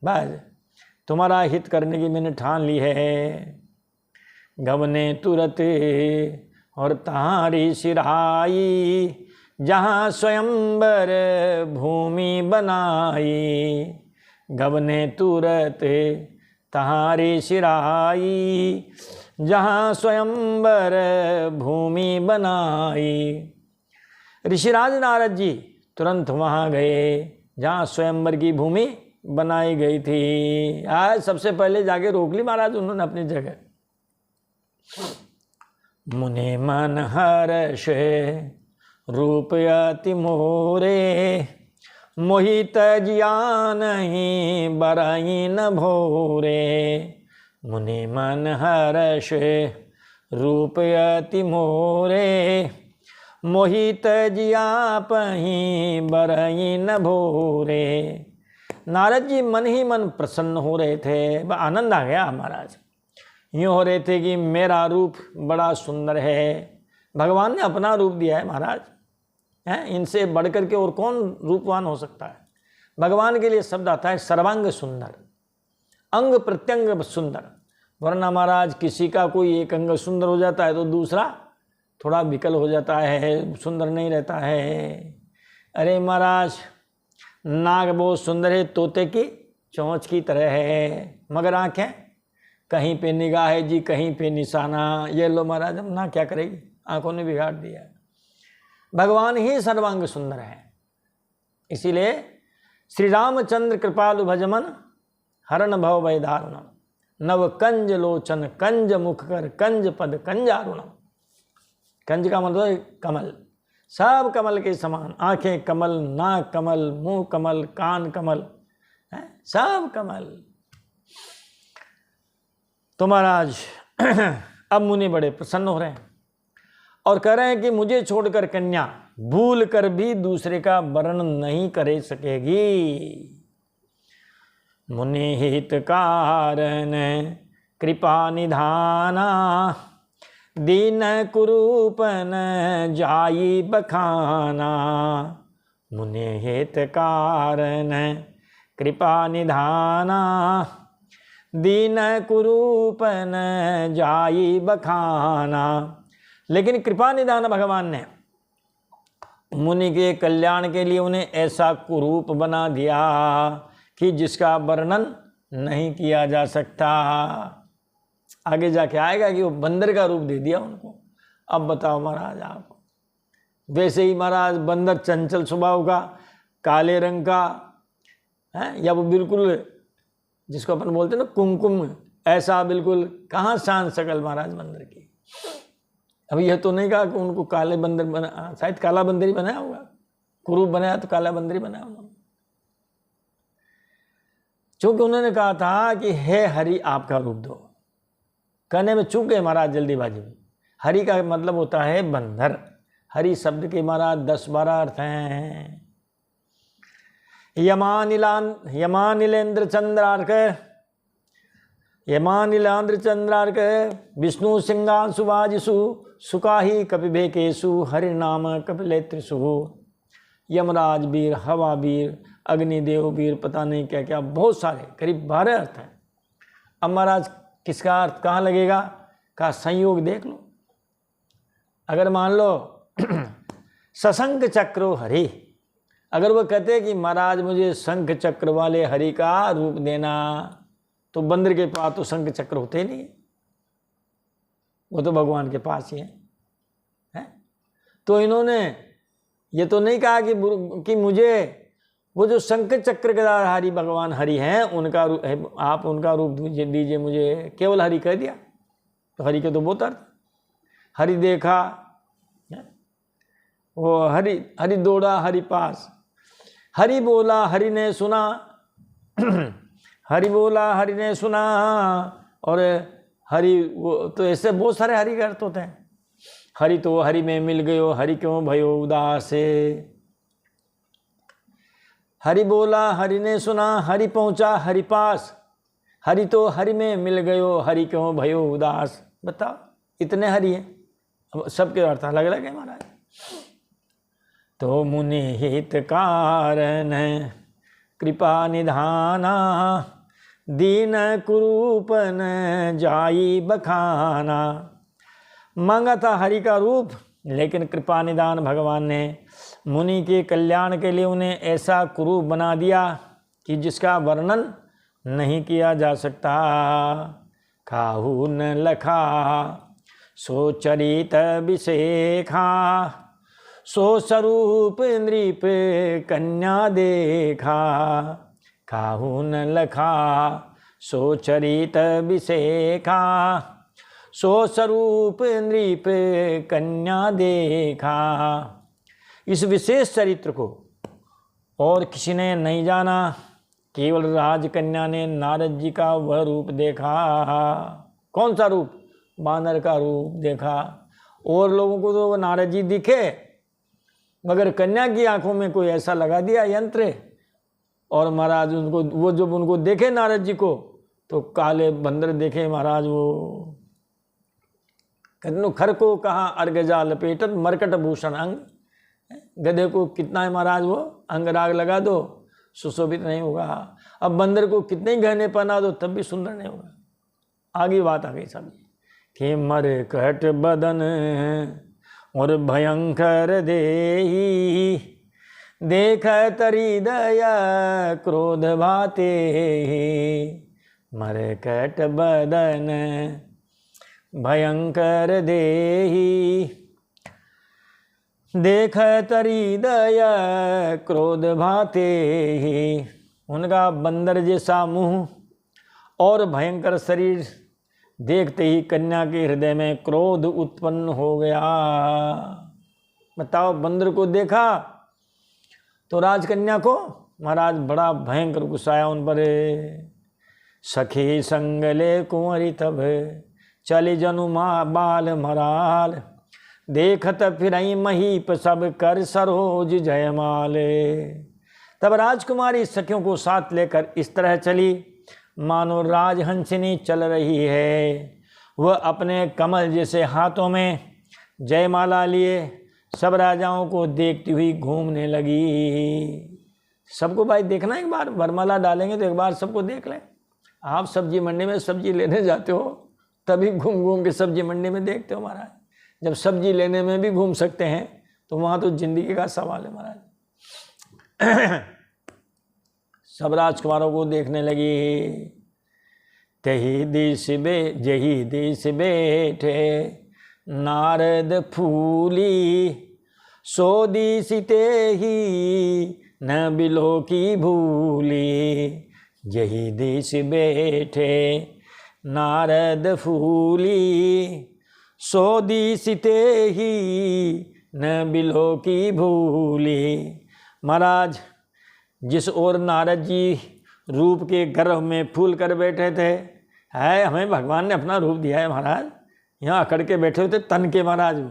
बस तुम्हारा हित करने की मैंने ठान ली है। गवने तुरत और तारी सिराई, जहाँ स्वयंवर भूमि बनाई। गवने तुरत तहारी सिराई, जहाँ स्वयंवर भूमि बनाई। ऋषिराज नारद जी तुरंत वहाँ गए जहाँ स्वयंवर की भूमि बनाई गई थी। आज सबसे पहले जाके रोक ली महाराज उन्होंने अपनी जगह। मुनि मन हर्ष रूप अति मोरे, मोहित जिया नहीं बरई न भोरे। मुनि मन हर्ष रूप अति मोरे, मोहित जिया पही बरई न भोरे। नारद जी मन ही मन प्रसन्न हो रहे थे, आनंद आ गया महाराज। यूँ हो रहे थे कि मेरा रूप बड़ा सुंदर है। भगवान ने अपना रूप दिया है महाराज, हैं, इनसे बढ़कर के और कौन रूपवान हो सकता है। भगवान के लिए शब्द आता है सर्वांग सुंदर, अंग प्रत्यंग सुंदर। वरना महाराज किसी का कोई एक अंग सुंदर हो जाता है तो दूसरा थोड़ा विकल हो जाता है, सुंदर नहीं रहता है। अरे महाराज नाक बहुत सुंदर है, तोते की चोंच की तरह है, मगर आँखें कहीं पे निगाह है जी, कहीं पे निशाना। ये लो महाराज हम ना क्या करेगी, आंखों ने बिगाड़ दिया। भगवान ही सर्वांग सुंदर है। इसीलिए श्री रामचंद्र कृपालु भजमन हरण भव भय दारुणम, नव कंज लोचन कंज मुख कर कंज पद कंजारुणम। कंज का मतलब कमल, सब कमल के समान, आंखें कमल, नाक कमल, मुंह कमल, कान कमल, सब कमल। तो महाराज अब मुनि बड़े प्रसन्न हो रहे हैं और कह रहे हैं कि मुझे छोड़कर कन्या भूल कर भी दूसरे का वर्ण नहीं करे सकेगी। मुनि हित कारण कृपा निधाना, दीन कुरूपन जाई बखाना। मुनि हित कारण कृपा निधाना, दीन कुरूपन जाई बखाना। लेकिन कृपा निधान भगवान ने मुनि के कल्याण के लिए उन्हें ऐसा कुरूप बना दिया कि जिसका वर्णन नहीं किया जा सकता। आगे जाके आएगा कि वो बंदर का रूप दे दिया उनको। अब बताओ महाराज आप, वैसे ही महाराज बंदर चंचल स्वभाव का, काले रंग का है, या वो बिल्कुल जिसको अपन बोलते हैं ना कुमकुम, ऐसा बिल्कुल कहाँ शान शकल महाराज बंदर की। अब यह तो नहीं कहा कि उनको काले बंदर बना, शायद काला बंदर ही बनाया होगा, कुरूप बनाया तो काला बंदर ही बनाया होगा। चूंकि उन्होंने कहा था कि हे हरि आपका रूप दो, कहने में चूक गए महाराज जल्दीबाजी में। हरि का मतलब होता है बंदर। हरि शब्द के महाराज 10-12 अर्थ हैं। यमानिलेंद्र चंद्रार्क विष्णु सिंहांशु वाजिषु सुकाही कपिभेकेशु हरिनाम कपिलेत्रिषु। यमराज वीर, हवा वीर, अग्निदेव वीर, पता नहीं क्या क्या, बहुत सारे, करीब 12 अर्थ हैं। अब महाराज किसका अर्थ कहाँ लगेगा, का संयोग देख लो। अगर मान लो सशंख चक्रो हरि, अगर वो कहते कि महाराज मुझे शंख चक्र वाले हरि का रूप देना, तो बंदर के पास तो शंख चक्र होते नहीं है, वो तो भगवान के पास ही है? तो इन्होंने ये तो नहीं कहा कि मुझे वो जो शंख चक्र गदाधारी भगवान हरि हैं उनका आप उनका रूप दीजिए मुझे, केवल हरि कह दिया। तो हरि के तो बहुत अर्थ, हरि देखा, वो हरि दौड़ा हरि पास, हरि बोला हरि ने सुना, हरि बोला हरि ने सुना, और हरि वो तो ऐसे बहुत सारे हरि के अर्थ होते हैं। हरि तो हरि में मिल गयो, हरि क्यों भयो उदास, हरि बोला हरि ने सुना, हरि पहुंचा हरि पास, हरि तो हरि में मिल गयो, हरि क्यों भयो उदास। बताओ इतने हरि हैं, अब सबके अर्थ अलग अलग है महाराज। तो मुनि हित कारण कृपा निधाना, दीन कुरूपन जाई बखाना। मांगा था हरि का रूप, लेकिन कृपा निधान भगवान ने मुनि के कल्याण के लिए उन्हें ऐसा कुरूप बना दिया कि जिसका वर्णन नहीं किया जा सकता। खाहू न लखा सो चरित विशेखा, सो स्वरूप नृप कन्या देखा। खाहू न लखा सो चरित विशेखा, सो स्वरूप नृप कन्या देखा। इस विशेष चरित्र को और किसी ने नहीं जाना, केवल राजकन्या ने नारद जी का वह रूप देखा। कौन सा रूप? बानर का रूप देखा। और लोगों को तो नारद जी दिखे, मगर कन्या की आंखों में कोई ऐसा लगा दिया यंत्र, और महाराज उनको वो जब उनको देखे नारद जी को तो काले बंदर देखे महाराज। वो खर को कहा अर्गजा लपेटत मरकट भूषण अंग। गधे को कितना है महाराज वो अंगराग लगा दो सुशोभित नहीं होगा। अब बंदर को कितने ही गहने पहना दो तब भी सुंदर नहीं होगा। आगे बात आ गई सब कि मरकट बदन और भयंकर देही, देख तरी दया क्रोध भाते। मरकट बदन भयंकर देही, देख तरी दया क्रोध भाते। उनका बंदर जैसा मुंह और भयंकर शरीर देखते ही कन्या के हृदय में क्रोध उत्पन्न हो गया। बताओ, बंदर को देखा तो राजकन्या को महाराज बड़ा भयंकर गुस्सा आया उन पर। सखी संगले कुंवरी तब चली जनु माँ बाल मराल, देखत फिरई महीप सब कर सरोज जयमाले। तब राजकुमारी सखियों को साथ लेकर इस तरह चली मानो राजहंसिनी चल रही है। वह अपने कमल जैसे हाथों में जयमाला लिए सब राजाओं को देखती हुई घूमने लगी। सबको भाई देखना, एक बार वरमाला डालेंगे तो एक बार सबको देख लें। आप सब्जी मंडी में सब्जी लेने जाते हो तभी घूम घूम के सब्जी मंडी में देखते हो महाराज। जब सब्जी लेने में भी घूम सकते हैं तो वहाँ तो जिंदगी का सवाल है महाराज। सब राजकुमारों को देखने लगी। जही दिश बैठे नारद फूली, सो दिश तेहि न बिलो की भूली। जही दिश बैठे नारद फूली, सो दिश तेहि न बिलो की भूली। महाराज, जिस ओर नारद जी रूप के गर्भ में फूल कर बैठे थे, है हमें भगवान ने अपना रूप दिया है महाराज, यहाँ अकड़ के बैठे हुए थे तन के महाराज,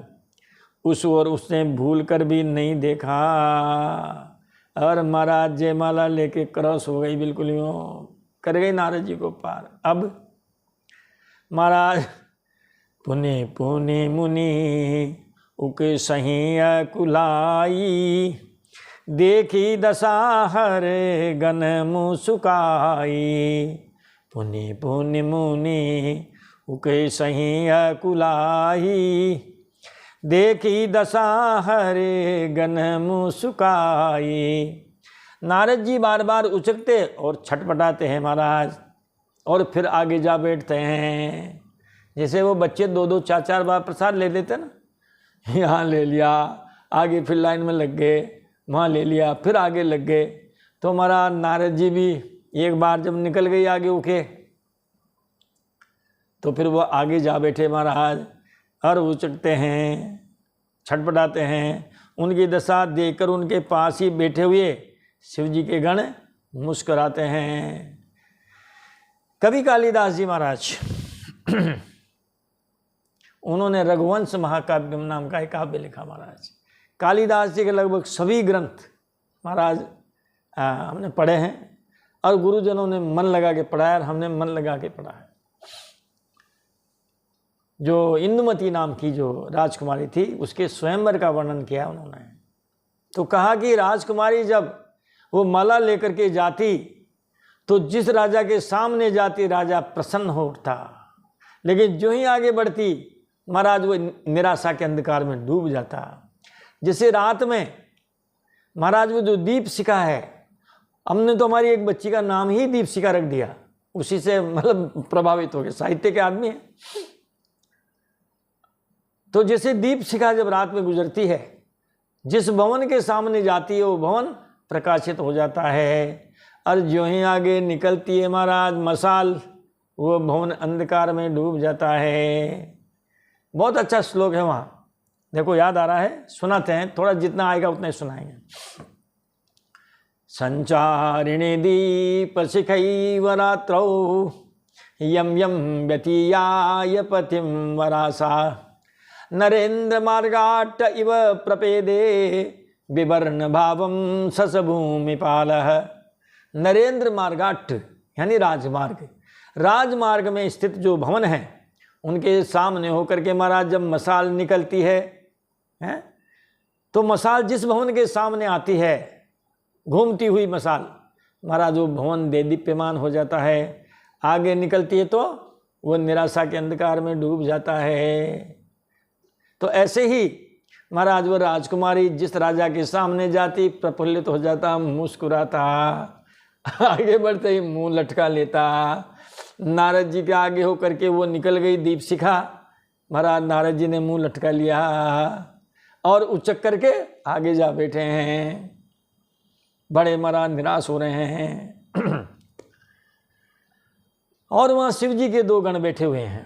उस ओर उसने भूल कर भी नहीं देखा। और महाराज जयमाला लेके क्रॉस हो गई, बिल्कुल यूँ कर गई नारद जी को पार। अब महाराज पुनि पुनि मुनि उक सही अकुलाई, देखी दशा हर गन मुसुकाई। पुनि पुनि मुनि उक सही अकुलाई, देखी दशा हर गन मुसुकाई। नारद जी बार बार उचकते और छटपटाते हैं महाराज, और फिर आगे जा बैठते हैं। जैसे वो बच्चे 2-2 4-4 बार प्रसाद ले लेते ना, यहाँ ले लिया, आगे फिर लाइन में लग गए, वहाँ ले लिया, फिर आगे लग गए। तो हमारा नारद जी भी एक बार जब निकल गई आगे उके, तो फिर वो आगे जा बैठे महाराज, और उचकते हैं, छटपटाते हैं। उनकी दशा देखकर उनके पास ही बैठे हुए शिव जी के गण मुस्कुराते हैं। कवि कालिदास जी महाराज उन्होंने रघुवंश महाकाव्य नाम का एक काव्य लिखा महाराज। कालिदास जी के लगभग सभी ग्रंथ महाराज हमने पढ़े हैं, और गुरुजनों ने मन लगा के पढ़ा है, और हमने मन लगा के पढ़ा है। जो इंदुमती नाम की जो राजकुमारी थी, उसके स्वयंवर का वर्णन किया उन्होंने। तो कहा कि राजकुमारी जब वो माला लेकर के जाती, तो जिस राजा के सामने जाती राजा प्रसन्न हो उठता, लेकिन जो ही आगे बढ़ती महाराज वो निराशा के अंधकार में डूब जाता। जैसे रात में महाराज वो जो दीपशिखा है, हमने तो हमारी एक बच्ची का नाम ही दीपशिखा रख दिया, उसी से मतलब प्रभावित हो गए, साहित्य के आदमी है। तो जैसे दीपशिखा जब रात में गुजरती है, जिस भवन के सामने जाती है वो भवन प्रकाशित हो जाता है, और जो ही आगे निकलती है महाराज मशाल, वो भवन अंधकार में डूब जाता है। बहुत अच्छा श्लोक है वहाँ, देखो याद आ रहा है, सुनाते हैं, थोड़ा जितना आएगा उतना ही सुनाएंगे। संचारिणी दीप शिखैव रात्रौ, यम यम व्यतीयाय पतिं वरासा, नरेंद्र मार्गाट्ट इव प्रपेदे, विवर्ण भावम ससभूमिपालः। नरेंद्र मार्गाट्ट यानी राजमार्ग, राजमार्ग में स्थित जो भवन है उनके सामने होकर के महाराज जब मशाल निकलती है, तो मशाल जिस भवन के सामने आती है, घूमती हुई मशाल, महाराज वो भवन देदीप्यमान हो जाता है। आगे निकलती है तो वो निराशा के अंधकार में डूब जाता है। तो ऐसे ही महाराज वो राजकुमारी जिस राजा के सामने जाती प्रफुल्लित हो जाता, मुस्कुराता, आगे बढ़ते ही मुंह लटका लेता। नारद जी के आगे होकर के वो निकल गई दीपशिखा, महाराज नारद जी ने मुंह लटका लिया और उचक करके आगे जा बैठे हैं। बड़े महाराज निराश हो रहे हैं। और वहाँ शिव जी के 2 गण बैठे हुए हैं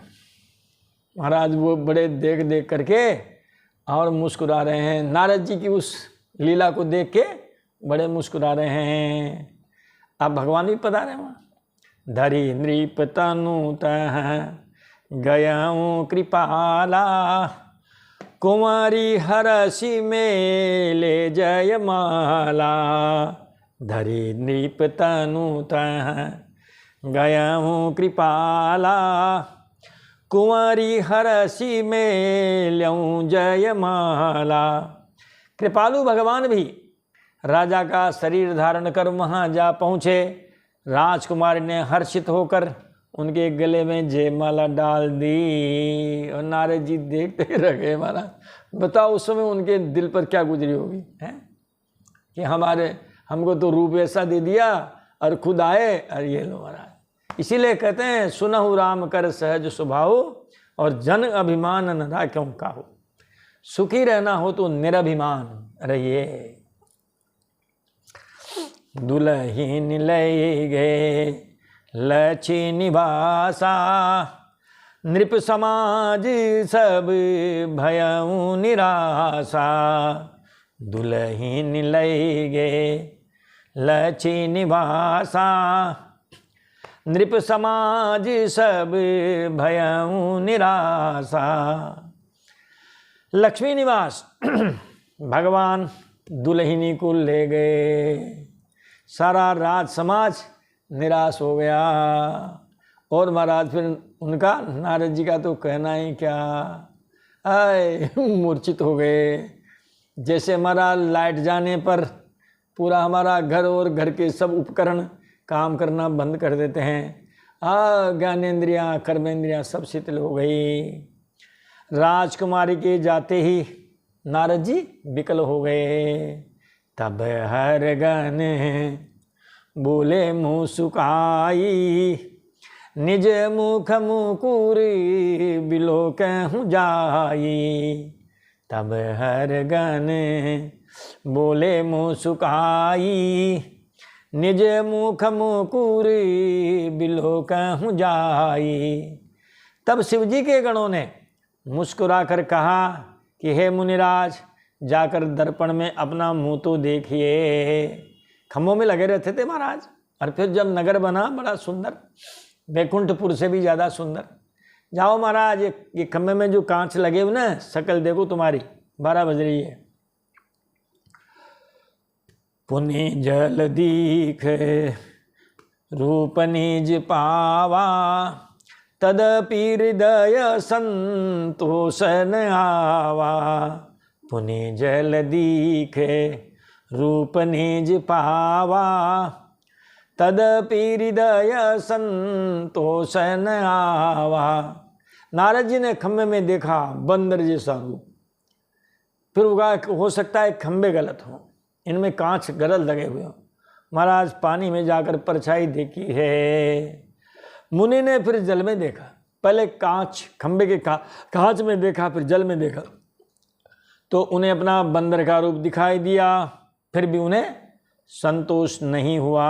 महाराज, वो बड़े देख देख करके और मुस्कुरा रहे हैं। नारद जी की उस लीला को देख के बड़े मुस्कुरा रहे हैं। अब भगवान भी पधारे वहाँ। धरी नृप तनु तह गयाऊँ कृपाला, कुंवारी हरसी मेले जयमाला। धरी नृप तनु तह गयाऊँ कृपाला, कुंवारी हरसी मेल्यों जयमाला। कृपालु भगवान भी राजा का शरीर धारण कर वहाँ जा पहुँचे। राजकुमारी ने हर्षित होकर उनके गले में जयमाला डाल दी और नारद जी देखते रह गए। महाराज बताओ उस समय उनके दिल पर क्या गुजरी होगी, है कि हमको तो रूप ऐसा दे दिया और खुद आए और ये लो महाराज। इसीलिए कहते हैं सुनहु राम कर सहज स्वभाव और जन अभिमान न राख्यों काहू। सुखी रहना हो तो निरभिमान रहिए। दुलहीन लय गए लची निवासा, नृप समाज सब भयउ निराशा। दुलहीन लय गए लची निवासा, नृप समाज सब भयउ निराशा। लक्ष्मी निवास भगवान दुल्हनी को ले गए। सारा राज समाज निराश हो गया और महाराज फिर उनका नारद जी का तो कहना ही क्या, आए मूर्छित हो गए। जैसे हमारा लाइट जाने पर पूरा हमारा घर और घर के सब उपकरण काम करना बंद कर देते हैं। ज्ञानेंद्रियाँ कर्मेंद्रियाँ सब शिथिल हो गई। राजकुमारी के जाते ही नारद जी विकल हो गए। तब हर गण बोले मुँह सुकाई, निज मुख मुकुरी बिलोकहु जाई। तब हर गण बोले मुँह सुकाई, निज मुख मुकुरी बिलोकहु जाई। तब शिवजी के गणों ने मुस्कुराकर कहा कि हे मुनिराज, जाकर दर्पण में अपना मुंह तो देखिए। खम्भों में लगे रहते थे महाराज। और फिर जब नगर बना बड़ा सुंदर, वैकुंठपुर से भी ज़्यादा सुंदर। जाओ महाराज, ये खम्भे में जो कांच लगे हुए ना, शकल देखो तुम्हारी 12 बज रही है। पुनि जल दीख रूप निज पावा, तदपि हृदय संतोष न आवा। पुनि जल दीखे रूप निज पावा, तदपि हृदय संतोष न आवा। नारद जी ने खम्भे में देखा बंदर जैसा रूप। फिर उगा हो सकता है खम्भे गलत हो, इनमें कांच गलत लगे हुए हो। महाराज पानी में जाकर परछाई देखी है। मुनि ने फिर जल में देखा। पहले कांच खंबे के कांच में देखा, फिर जल में देखा तो उन्हें अपना बंदर का रूप दिखाई दिया। फिर भी उन्हें संतोष नहीं हुआ।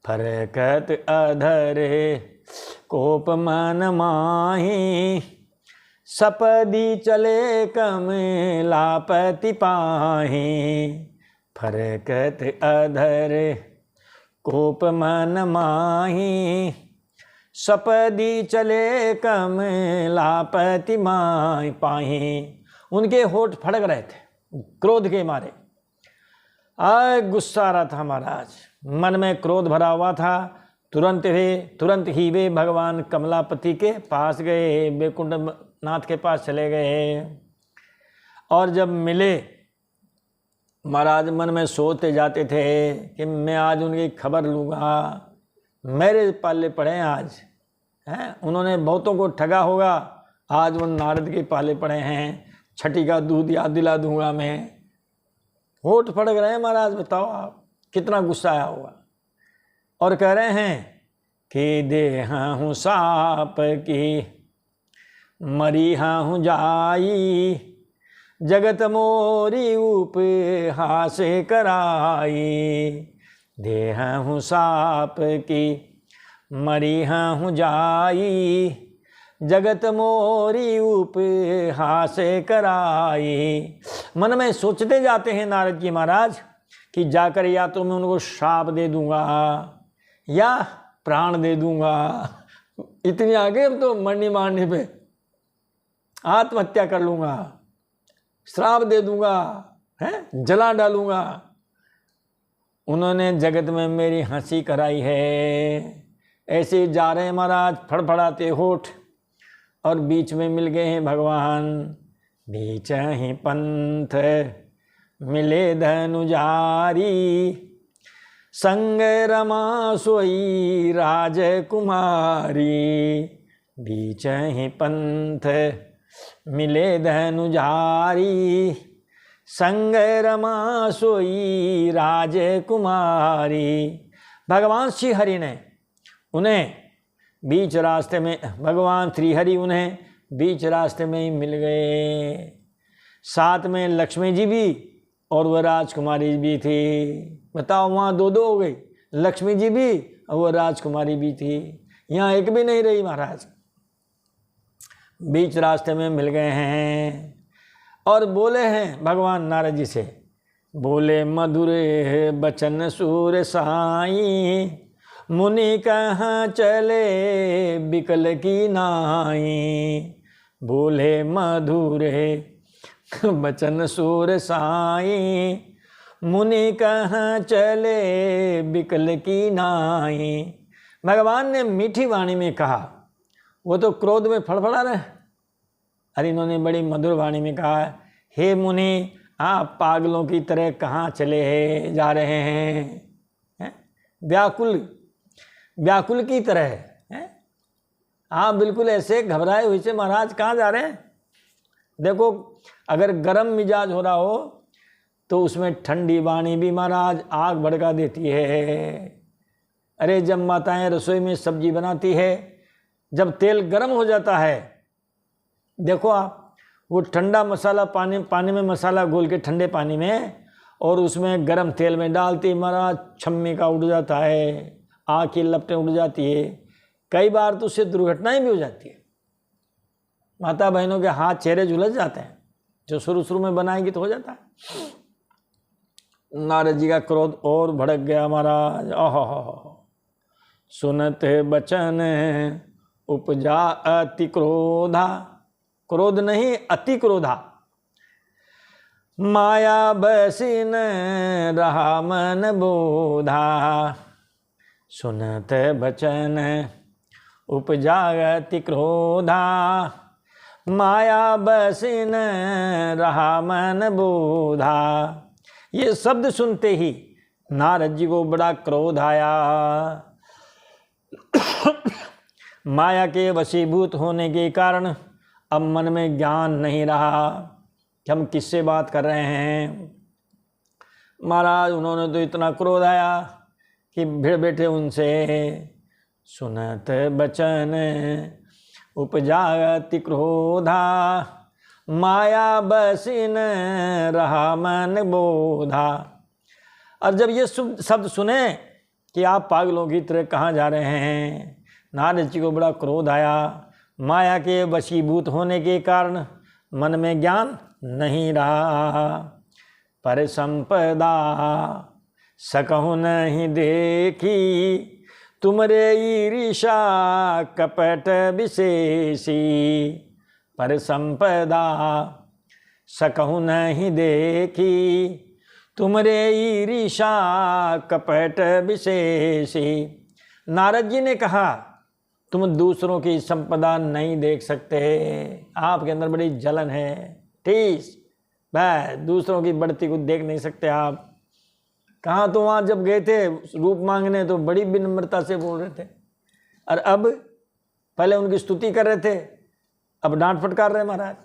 फरकत अधरे कोप मन माही, सपदी चले कमलापति पाही। फरकत अधरे कोप मन माही, सपदी चले कमलापति माही पाही। उनके होठ फड़क रहे थे क्रोध के मारे। गुस्सा आ रहा था महाराज, मन में क्रोध भरा हुआ था। तुरंत ही वे भगवान कमलापति के पास गए, वैकुंठ नाथ के पास चले गए। और जब मिले महाराज मन में सोचते जाते थे कि मैं आज उनकी खबर लूँगा, मेरे पाले पड़े हैं आज, हैं उन्होंने बहुतों को ठगा होगा, आज वो नारद के पाले पड़े हैं, छठी का दूध याद दिला दूंगा मैं। होठ फड़क रहे हैं महाराज, बताओ आप कितना गुस्सा आया होगा। और कह रहे हैं कि देहा हूँ साप की मरीहा हूँ जाई, जगत मोरी उपहास कराई। देहा हूँ साप की मरीहा हूँ जाई, जगत मोरी उपहास कराई। मन में सोचते जाते हैं नारद जी महाराज कि जाकर या तो मैं उनको श्राप दे दूंगा या प्राण दे दूंगा। इतनी आगे अब तो मरने मारने पे आत्महत्या कर लूँगा, श्राप दे दूंगा, हैं जला डालूंगा। उन्होंने जगत में मेरी हंसी कराई है। ऐसे जा रहे हैं महाराज फड़फड़ाते होठ, और बीच में मिल गए हैं भगवान। बीच ही पंथ मिले धनुजारी, संग रमा सोई राजकुमारी, बीच ही पंथ मिले धनुजारी, संग रमा सोई राजकुमारी। भगवान श्री हरि ने उन्हें बीच रास्ते में, भगवान श्री हरि उन्हें बीच रास्ते में ही मिल गए। साथ में लक्ष्मी जी भी और वह राजकुमारी भी थी। बताओ, वहाँ दो दो हो गई, लक्ष्मी जी भी और वह राजकुमारी भी थी, यहाँ एक भी नहीं रही महाराज। बीच रास्ते में मिल गए हैं और बोले हैं भगवान नारद जी से, बोले मधुर बचन सूर साई, मुनि कहाँ चले बिकल की नाई। बोले मधुर बचन सूर साई, मुनि कहाँ चले बिकल की नाई। भगवान ने मीठी वाणी में कहा, वो तो क्रोध में फड़फड़ा रहे, अरे इन्होंने बड़ी मधुर वाणी में कहा, हे मुनि, आप पागलों की तरह कहाँ चले जा रहे हैं? व्याकुल की तरह हैं? आप बिल्कुल ऐसे घबराए हुए से महाराज कहाँ जा रहे हैं? देखो, अगर गर्म मिजाज हो रहा हो तो उसमें ठंडी वाणी भी महाराज आग भड़का देती है। अरे जब माताएं रसोई में सब्जी बनाती है, जब तेल गर्म हो जाता है, देखो आप, वो ठंडा मसाला पानी में मसाला घोल के ठंडे पानी में और उसमें गर्म तेल में डालती महाराज, छम्मी का उड़ जाता है, आग की लपटें उड़ जाती है। कई बार तो उससे दुर्घटनाएं भी हो जाती है। माता बहनों के हाथ चेहरे झुलस जाते हैं, जो शुरू में बनाएंगी तो हो जाता है। नारद जी का क्रोध और भड़क गया महाराज। ओहो, सुनत बचन उपजा अति क्रोधा, क्रोध नहीं अति क्रोधा, माया बसीन रहा मन बोधा। सुनत बचन उपजा अति क्रोधा, माया बसीन रहा मन बोधा। ये शब्द सुनते ही नारद जी को बड़ा क्रोध आया। माया के वशीभूत होने के कारण अब मन में ज्ञान नहीं रहा कि हम किससे बात कर रहे हैं। महाराज उन्होंने तो इतना क्रोध आया कि भिड़ बैठे उनसे। सुनत बचन उपजाति क्रोधा, माया बसीन रहा मन बोधा। और जब ये शब्द सुने कि आप पागलों की तरह कहाँ जा रहे हैं, नारद जी को बड़ा क्रोध आया। माया के वशीभूत होने के कारण मन में ज्ञान नहीं रहा। पर संपदा सकहु नहीं देखी, तुमरे ईर्षा कपट विशेषी। पर संपदा सकहु नहीं देखी, तुमरे ईर्षा कपट विशेषी। नारद जी ने कहा, तुम दूसरों की संपदा नहीं देख सकते, आपके अंदर बड़ी जलन है, ठीक भाई, दूसरों की बढ़ती को देख नहीं सकते आप। कहाँ तो वहाँ जब गए थे रूप मांगने तो बड़ी विनम्रता से बोल रहे थे, और अब पहले उनकी स्तुति कर रहे थे, अब डांट फटकार रहे महाराज।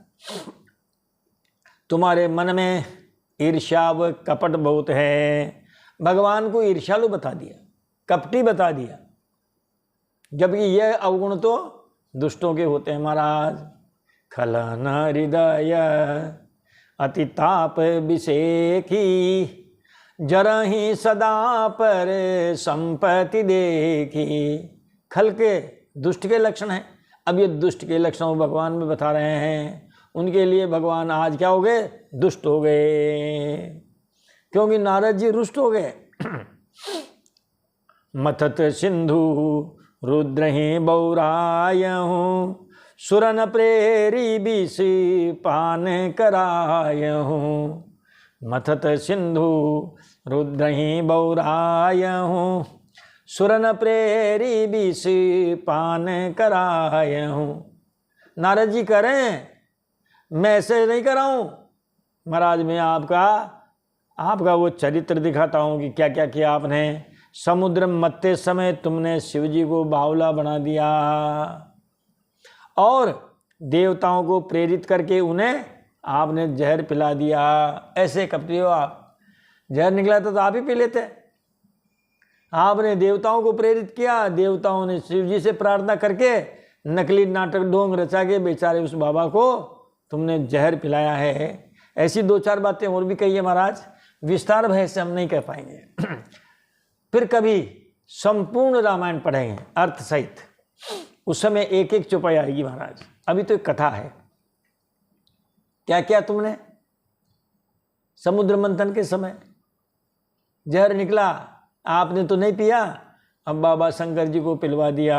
तुम्हारे मन में ईर्ष्या व कपट बहुत है। भगवान को ईर्ष्यालु बता दिया, कपटी बता दिया, जबकि यह अवगुण तो दुष्टों के होते हैं महाराज। खलन हृदय अति ताप विषेखी, जरहि सदा पर संपत्ति देखी। खल के दुष्ट के लक्षण हैं। अब ये दुष्ट के लक्षण भगवान में बता रहे हैं। उनके लिए भगवान आज क्या हो गए? दुष्ट हो गए, क्योंकि नारद जी रुष्ट हो गए। मथत सिंधु रुद्रहि बौरायहूँ, सुरन प्रेरी विष पान करायहूँ। मथत सिंधु रुद्रहि बौरायहूँ, सुरन प्रेरी विष पान करायहूँ। नारद जी कह रहे हैं, मैं ऐसे नहीं कराऊँ महाराज, मैं आपका वो चरित्र दिखाता हूँ कि क्या क्या किया आपने। समुद्र मत्ते समय तुमने शिव जी को बावला बना दिया और देवताओं को प्रेरित करके उन्हें आपने जहर पिला दिया। ऐसे कपटी हो आप। जहर निकला था तो आप ही पी लेते। आपने देवताओं को प्रेरित किया, देवताओं ने शिव जी से प्रार्थना करके नकली नाटक ढोंग रचा के बेचारे उस बाबा को तुमने जहर पिलाया है। ऐसी 2-4 बातें और भी कही है महाराज, विस्तार भय से हम नहीं कह पाएंगे। फिर कभी संपूर्ण रामायण पढ़ेंगे अर्थ सहित, उस समय एक एक चौपाई आएगी महाराज। अभी तो एक कथा है। क्या क्या तुमने समुद्र मंथन के समय जहर निकला, आपने तो नहीं पिया, अब बाबा शंकर जी को पिलवा दिया।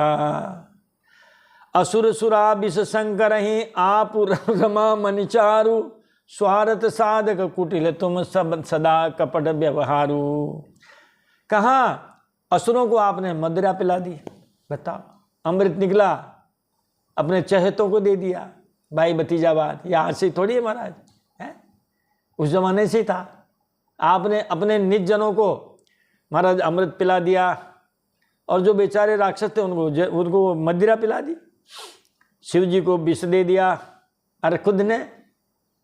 असुर सुरा विष शंकर ही आप रमा मनिचारु, स्वार्थ साधक कुटिल तुम सब सदा कपट व्यवहारू। कहाँ असुरों को आपने मदिरा पिला दी, बताओ। अमृत निकला, अपने चहेतों को दे दिया, भाई भतीजावाद। ये आज से थोड़ी है महाराज, है उस जमाने से था। आपने अपने निज जनों को महाराज अमृत पिला दिया और जो बेचारे राक्षस थे उनको मदिरा पिला दी। शिव जी को विष दे दिया, अरे खुद ने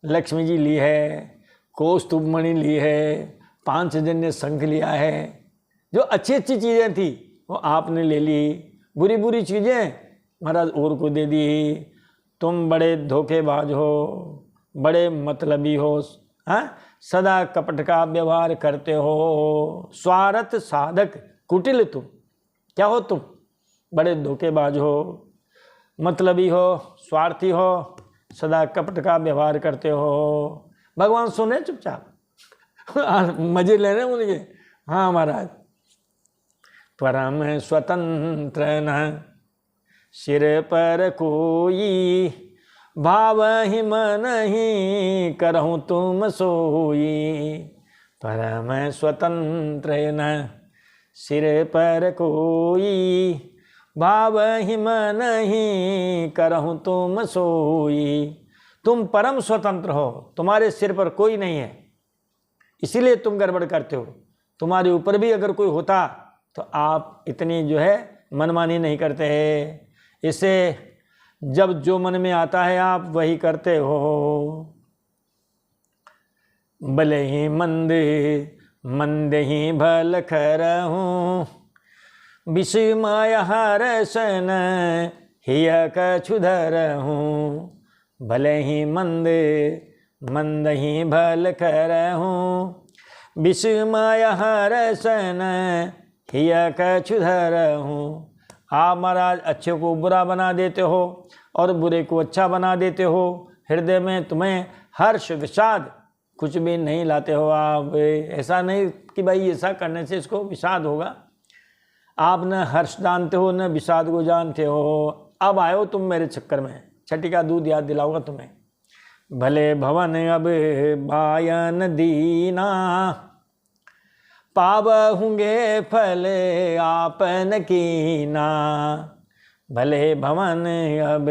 लक्ष्मी जी ली है, कौस्तुभ मणि ली है, 5 जन्य शंख लिया है। जो अच्छी अच्छी चीज़ें थी वो आपने ले ली, बुरी बुरी चीज़ें महाराज और को दे दी। तुम बड़े धोखेबाज हो, बड़े मतलबी हो, हाँ, सदा कपट का व्यवहार करते हो, स्वार्थ साधक कुटिल तुम। क्या हो तुम? बड़े धोखेबाज हो, मतलबी हो, स्वार्थी हो, सदा कपट का व्यवहार करते हो। भगवान सुने चुपचाप मजे ले रहे उनके। हाँ महाराज, परम स्वतंत्र न सिर पर कोई, भाव ही मन ही करहूँ तुम सोई। परम स्वतंत्र न सिर पर कोई, भाव ही मन ही करहूँ तुम सोई। तुम परम स्वतंत्र हो, तुम्हारे सिर पर कोई नहीं है, इसीलिए तुम गड़बड़ करते हो। तुम्हारे ऊपर भी अगर कोई होता तो आप इतनी जो है मनमानी नहीं करते हैं। इसे जब जो मन में आता है आप वही करते हो। भले ही मंद ही भल खरहूँ, विष माया हरसन हिय कछुधर हूँ। भले ही मंद ही भल करहूँ, विष माया हरसन हिय कछुधर हूँ। आप महाराज अच्छे को बुरा बना देते हो और बुरे को अच्छा बना देते हो। हृदय में तुम्हें हर्ष विषाद कुछ भी नहीं लाते हो आप। ऐसा नहीं कि भाई ऐसा करने से इसको विषाद होगा। आप न हर्ष जानते हो न विषाद को जानते हो। अब आयो तुम मेरे चक्कर में, छठी का दूध याद दिलाऊंगा तुम्हें। भले भवन अब बायन दीना, पावहुंगे फल आपन कीना। भले भवन अब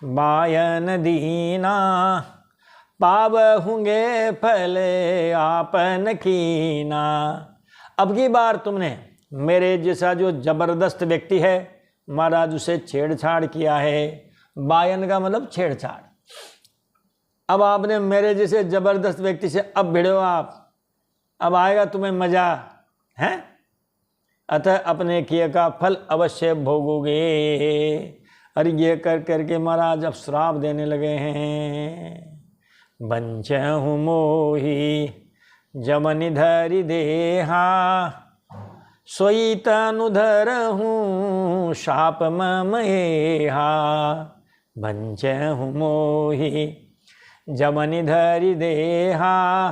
बायन दीना, पावहुंगे फल आपन कीना। अब की बार तुमने मेरे जैसा जो जबरदस्त व्यक्ति है महाराज उसे छेड़छाड़ किया है। बायन का मतलब छेड़छाड़। अब आपने मेरे जैसे जबरदस्त व्यक्ति से अब भिड़ो आप, अब आएगा तुम्हें मजा है। अतः अपने किए का फल अवश्य भोगोगे। और ये कर करके महाराज अब श्राप देने लगे हैं। बंचहु मोही जमनि धरि देहा, सोई तनु धरहूँ शाप मम एहा। बंचहु मोही जमनि धरि देहा,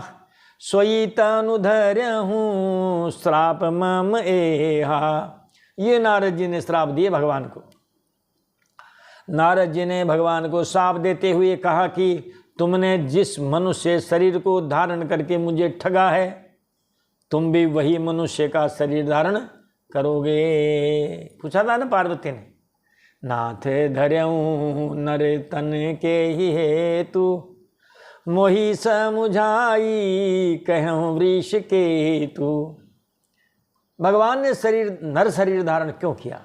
सोई तनु धरहूँ श्राप मम एहा। ये नारद जी ने श्राप दिए भगवान को। नारद जी ने भगवान को श्राप देते हुए कहा कि तुमने जिस मनुष्य शरीर को धारण करके मुझे ठगा है, तुम भी वही मनुष्य का शरीर धारण करोगे। पूछा था ना पार्वती ने। नाथ धर्यऊ नर तन के ही हेतु, मोहि समुझाई कहूँ वृष केतु। भगवान ने शरीर नर शरीर धारण क्यों किया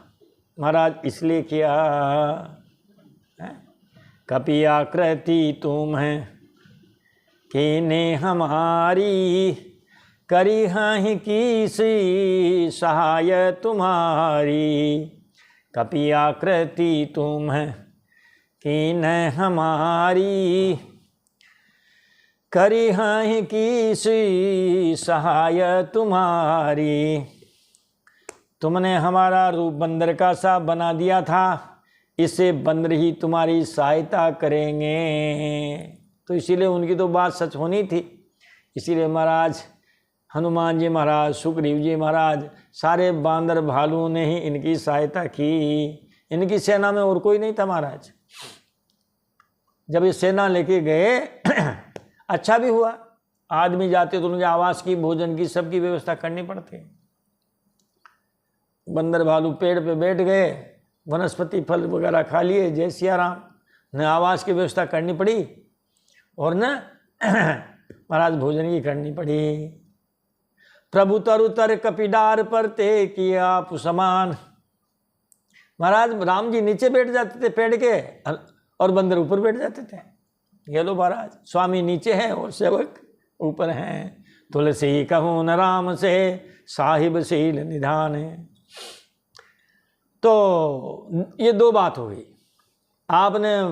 महाराज? इसलिए किया कपि आकृति तुम है कीने हमारी, करी हहीं की सहाय तुम्हारी। कपि आकृति तुम है कीन हमारी, करी हहीं की सहाय तुम्हारी। तुमने हमारा रूप बंदर का सा बना दिया था, इससे बंदर ही तुम्हारी सहायता करेंगे। तो इसीलिए उनकी तो बात सच होनी थी। इसीलिए महाराज हनुमान जी महाराज, सुग्रीव जी महाराज, सारे बांदर भालुओं ने ही इनकी सहायता की। इनकी सेना में और कोई नहीं था महाराज। जब ये सेना लेके गए अच्छा भी हुआ, आदमी जाते तो उनके आवास की, भोजन की, सबकी व्यवस्था करनी पड़ती। बंदर भालू पेड़ पे बैठ गए, वनस्पति फल वगैरह खा लिए, जय सिया राम। न आवास की व्यवस्था करनी पड़ी और न महाराज भोजन की करनी पड़ी। प्रभु तरुतर कपिडार पर ते किया आप समान। महाराज राम जी नीचे बैठ जाते थे पेड़ के और बंदर ऊपर बैठ जाते थे। ये लो महाराज, स्वामी नीचे हैं और सेवक ऊपर हैं। तुलसी कहूँ न राम से साहिब शील निधान है। तो ये दो बात हो गई। आपने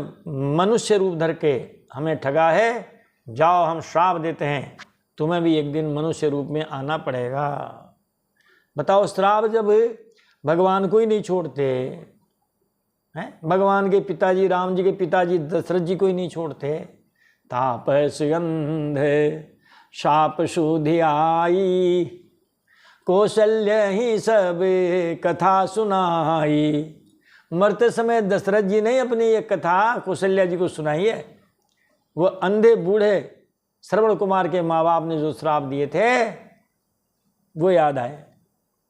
मनुष्य रूप धर के हमें ठगा है, जाओ हम श्राप देते हैं, तुम्हें भी एक दिन मनुष्य रूप में आना पड़ेगा। बताओ, श्राप जब भगवान को ही नहीं छोड़ते हैं, भगवान के पिताजी राम जी के पिताजी दशरथ जी को ही नहीं छोड़ते। तापस गंध शाप शुद्धि आई, कौशल्य ही सब कथा सुनाई। मरते समय दशरथ जी ने अपनी ये कथा कौशल्या जी को सुनाई है। वो अंधे बूढ़े श्रवण कुमार के माँ बाप ने जो श्राप दिए थे वो याद आए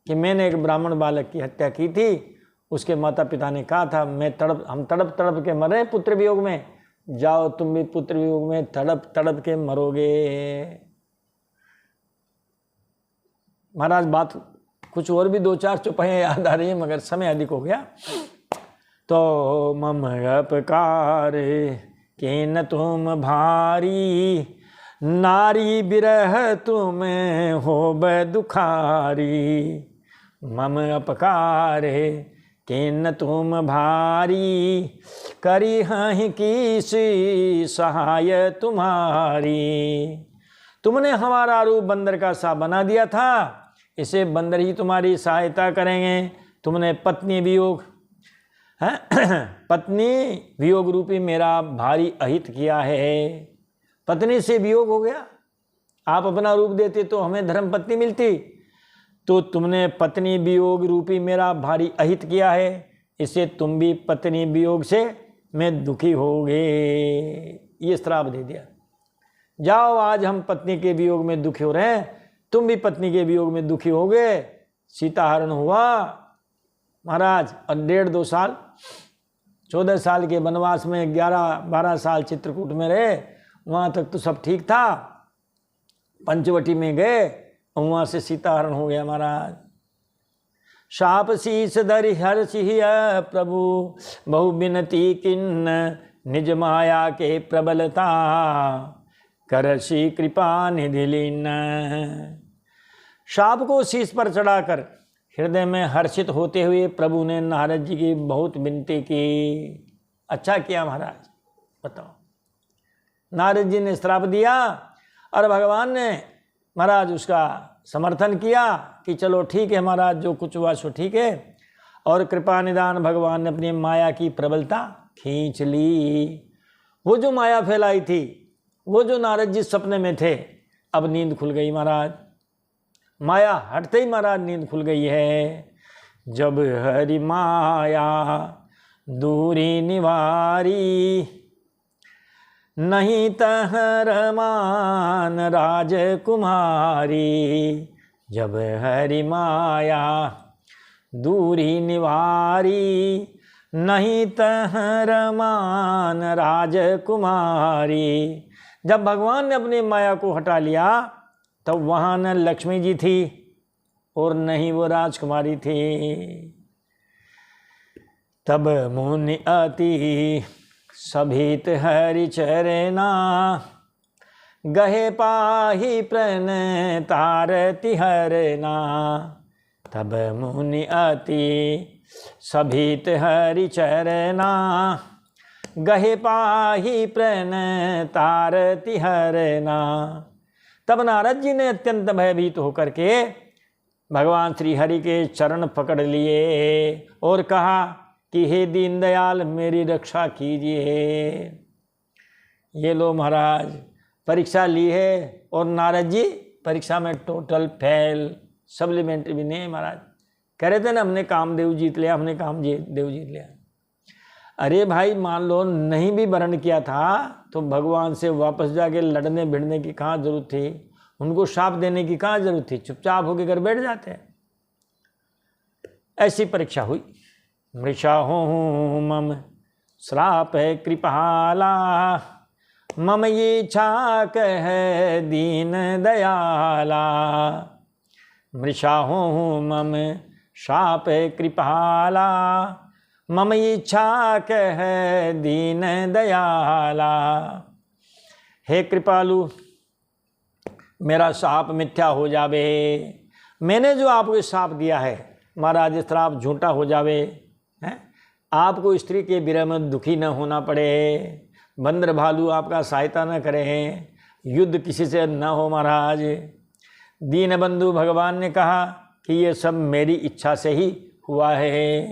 कि मैंने एक ब्राह्मण बालक की हत्या की थी। उसके माता पिता ने कहा था हम तड़प तड़प के मरे पुत्र वियोग में, जाओ तुम भी पुत्र वियोग में तड़प तड़प के मरोगे। महाराज बात कुछ और भी दो चार चौपाइयाँ याद आ रही है मगर समय अधिक हो गया। तो मम अपकार के न तुम भारी, नारी बिरह तुम्हें हो दुखारी। मम अपकार के न तुम भारी, करी हहीं की सहाय तुम्हारी। तुमने हमारा रूप बंदर का सा बना दिया था, इसे बंदर ही तुम्हारी सहायता करेंगे। तुमने पत्नी वियोग पत्नी वियोग रूपी मेरा भारी अहित किया है। पत्नी से वियोग हो गया। आप अपना रूप देते तो हमें धर्म पत्नी मिलती, तो तुमने पत्नी वियोग रूपी मेरा भारी अहित किया है, इससे तुम भी पत्नी वियोग से मैं दुखी होगे। ये श्राप दे दिया। जाओ आज हम पत्नी के वियोग में दुखी हो रहे हैं, तुम भी पत्नी के वियोग में दुखी होगे। सीता हरण हुआ महाराज और 1.5-2 साल 14 साल के वनवास में 11-12 साल चित्रकूट में रहे। वहाँ तक तो सब ठीक था। पंचवटी में गए और वहाँ से सीता हरण हो गया महाराज। शाप शीस धरि हर सिहिय प्रभु, बहु बिनती किन्न निज माया के प्रबलता, करसी कृपा निधि लीन। शाप को शीश पर चढ़ाकर हृदय में हर्षित होते हुए प्रभु ने नारद जी की बहुत विनती की। अच्छा किया महाराज। बताओ, नारद जी ने श्राप दिया और भगवान ने महाराज उसका समर्थन किया कि चलो ठीक है महाराज, जो कुछ हुआ सो ठीक है। और कृपा निदान भगवान ने अपनी माया की प्रबलता खींच ली। वो जो माया फैलाई थी, वो जो नारद जी सपने में थे, अब नींद खुल गई महाराज। माया हटते ही महाराज नींद खुल गई है। जब हरि माया दूरी निवारी, नहीं तहर मान राजकुमारी। जब हरि माया दूरी निवारी, नहीं तहर मान राजकुमारी। जब भगवान ने अपनी माया को हटा लिया तब वहाँ न लक्ष्मी जी थी और न ही वो राजकुमारी थी। तब मुनि अति सभीत हरि चरना, गहे पाही प्रण तारति हरना। तब मुनि अति सभीत हरि चरना, गहे पाही प्रण तारति हरना। तब नारद जी ने अत्यंत भयभीत होकर के भगवान श्री हरि के चरण पकड़ लिए और कहा कि हे दीनदयाल मेरी रक्षा कीजिए। ये लो महाराज, परीक्षा ली है और नारद जी परीक्षा में टोटल फेल, सप्लीमेंट्री भी नहीं महाराज। कह रहे थे ना हमने कामदेव जीत लिया, हमने कामदेव जीत लिया। अरे भाई मान लो नहीं भी वर्ण किया था तो भगवान से वापस जाके लड़ने भिड़ने की कहाँ जरूरत थी, उनको शाप देने की कहाँ जरूरत थी, चुपचाप होके घर बैठ जाते हैं। ऐसी परीक्षा हुई। मृषा हूँ मम श्राप है कृपाला, मम इच्छा कह दीन दयाला। मृषा हूँ मम शाप कृपाला, मम इच्छा कह दीन दयाला। हे कृपालु, मेरा शाप मिथ्या हो जावे। मैंने जो आपको शाप दिया है महाराज, श्राप झूठा हो जावे, हैं? आपको स्त्री के विरह में दुखी न होना पड़े, बंदर भालू आपका सहायता न करें, युद्ध किसी से न हो महाराज। दीन बंधु भगवान ने कहा कि ये सब मेरी इच्छा से ही हुआ है,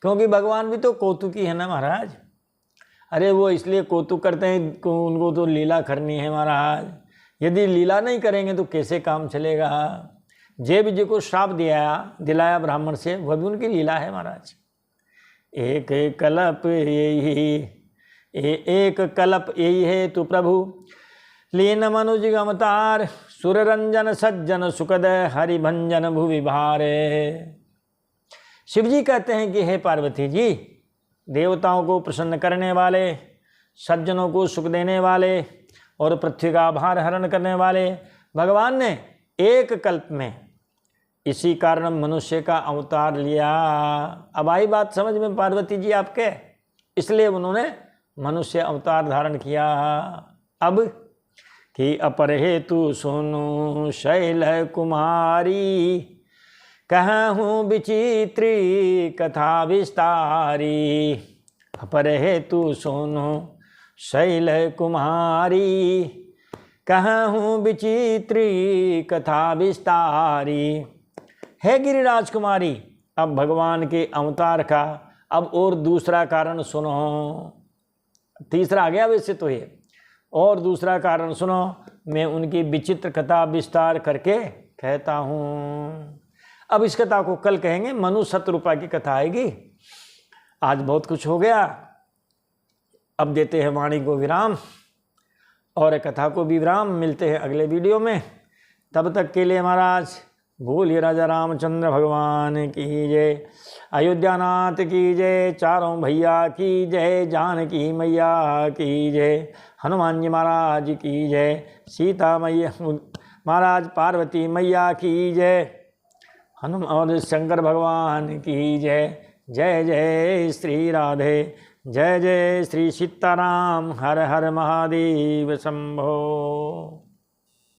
क्योंकि भगवान भी तो कौतुकी है ना महाराज। अरे वो इसलिए कौतुक करते हैं, उनको तो लीला करनी है महाराज। यदि लीला नहीं करेंगे तो कैसे काम चलेगा। जे भी जी को श्राप दिलाया ब्राह्मण से, वह भी उनकी लीला है महाराज। एक कल्प यही है तू प्रभु, लीन मनुज अवतार, सुर रंजन सज्जन सुखद हरिभंजन भुवि भारे। शिव जी कहते हैं कि हे पार्वती जी, देवताओं को प्रसन्न करने वाले, सज्जनों को सुख देने वाले और पृथ्वी का भार हरण करने वाले भगवान ने एक कल्प में इसी कारण मनुष्य का अवतार लिया। अब आई बात समझ में पार्वती जी आपके, इसलिए उन्होंने मनुष्य अवतार धारण किया। अब कि अपर हेतु सुनु शैल कुमारी, कहूँ विचित्री कथा विस्तारी। अपर हेतु सुनु शैल कुमारी, कहूँ विचित्री कथा विस्तारी। हे गिरिराज कुमारी, अब भगवान के अवतार का अब और दूसरा कारण सुनो। तीसरा आ गया वैसे तो ये, और दूसरा कारण सुनो, मैं उनकी विचित्र कथा विस्तार करके कहता हूँ। अब इस कथा को कल कहेंगे, मनु शतरूपा की कथा आएगी। आज बहुत कुछ हो गया, अब देते हैं वाणी को विराम और कथा को भी विराम। मिलते हैं अगले वीडियो में, तब तक के लिए महाराज बोलिए राजा रामचंद्र भगवान की जय, अयोध्यानाथ की जय, चारों भैया की जय, जानकी मैया की जय, हनुमान जी महाराज की जय, सीता मैया महाराज पार्वती मैया की जय, हनुमान और शंकर भगवान की जय। जय जय श्री राधे, जय जय श्री सीताराम, हर हर महादेव शंभो।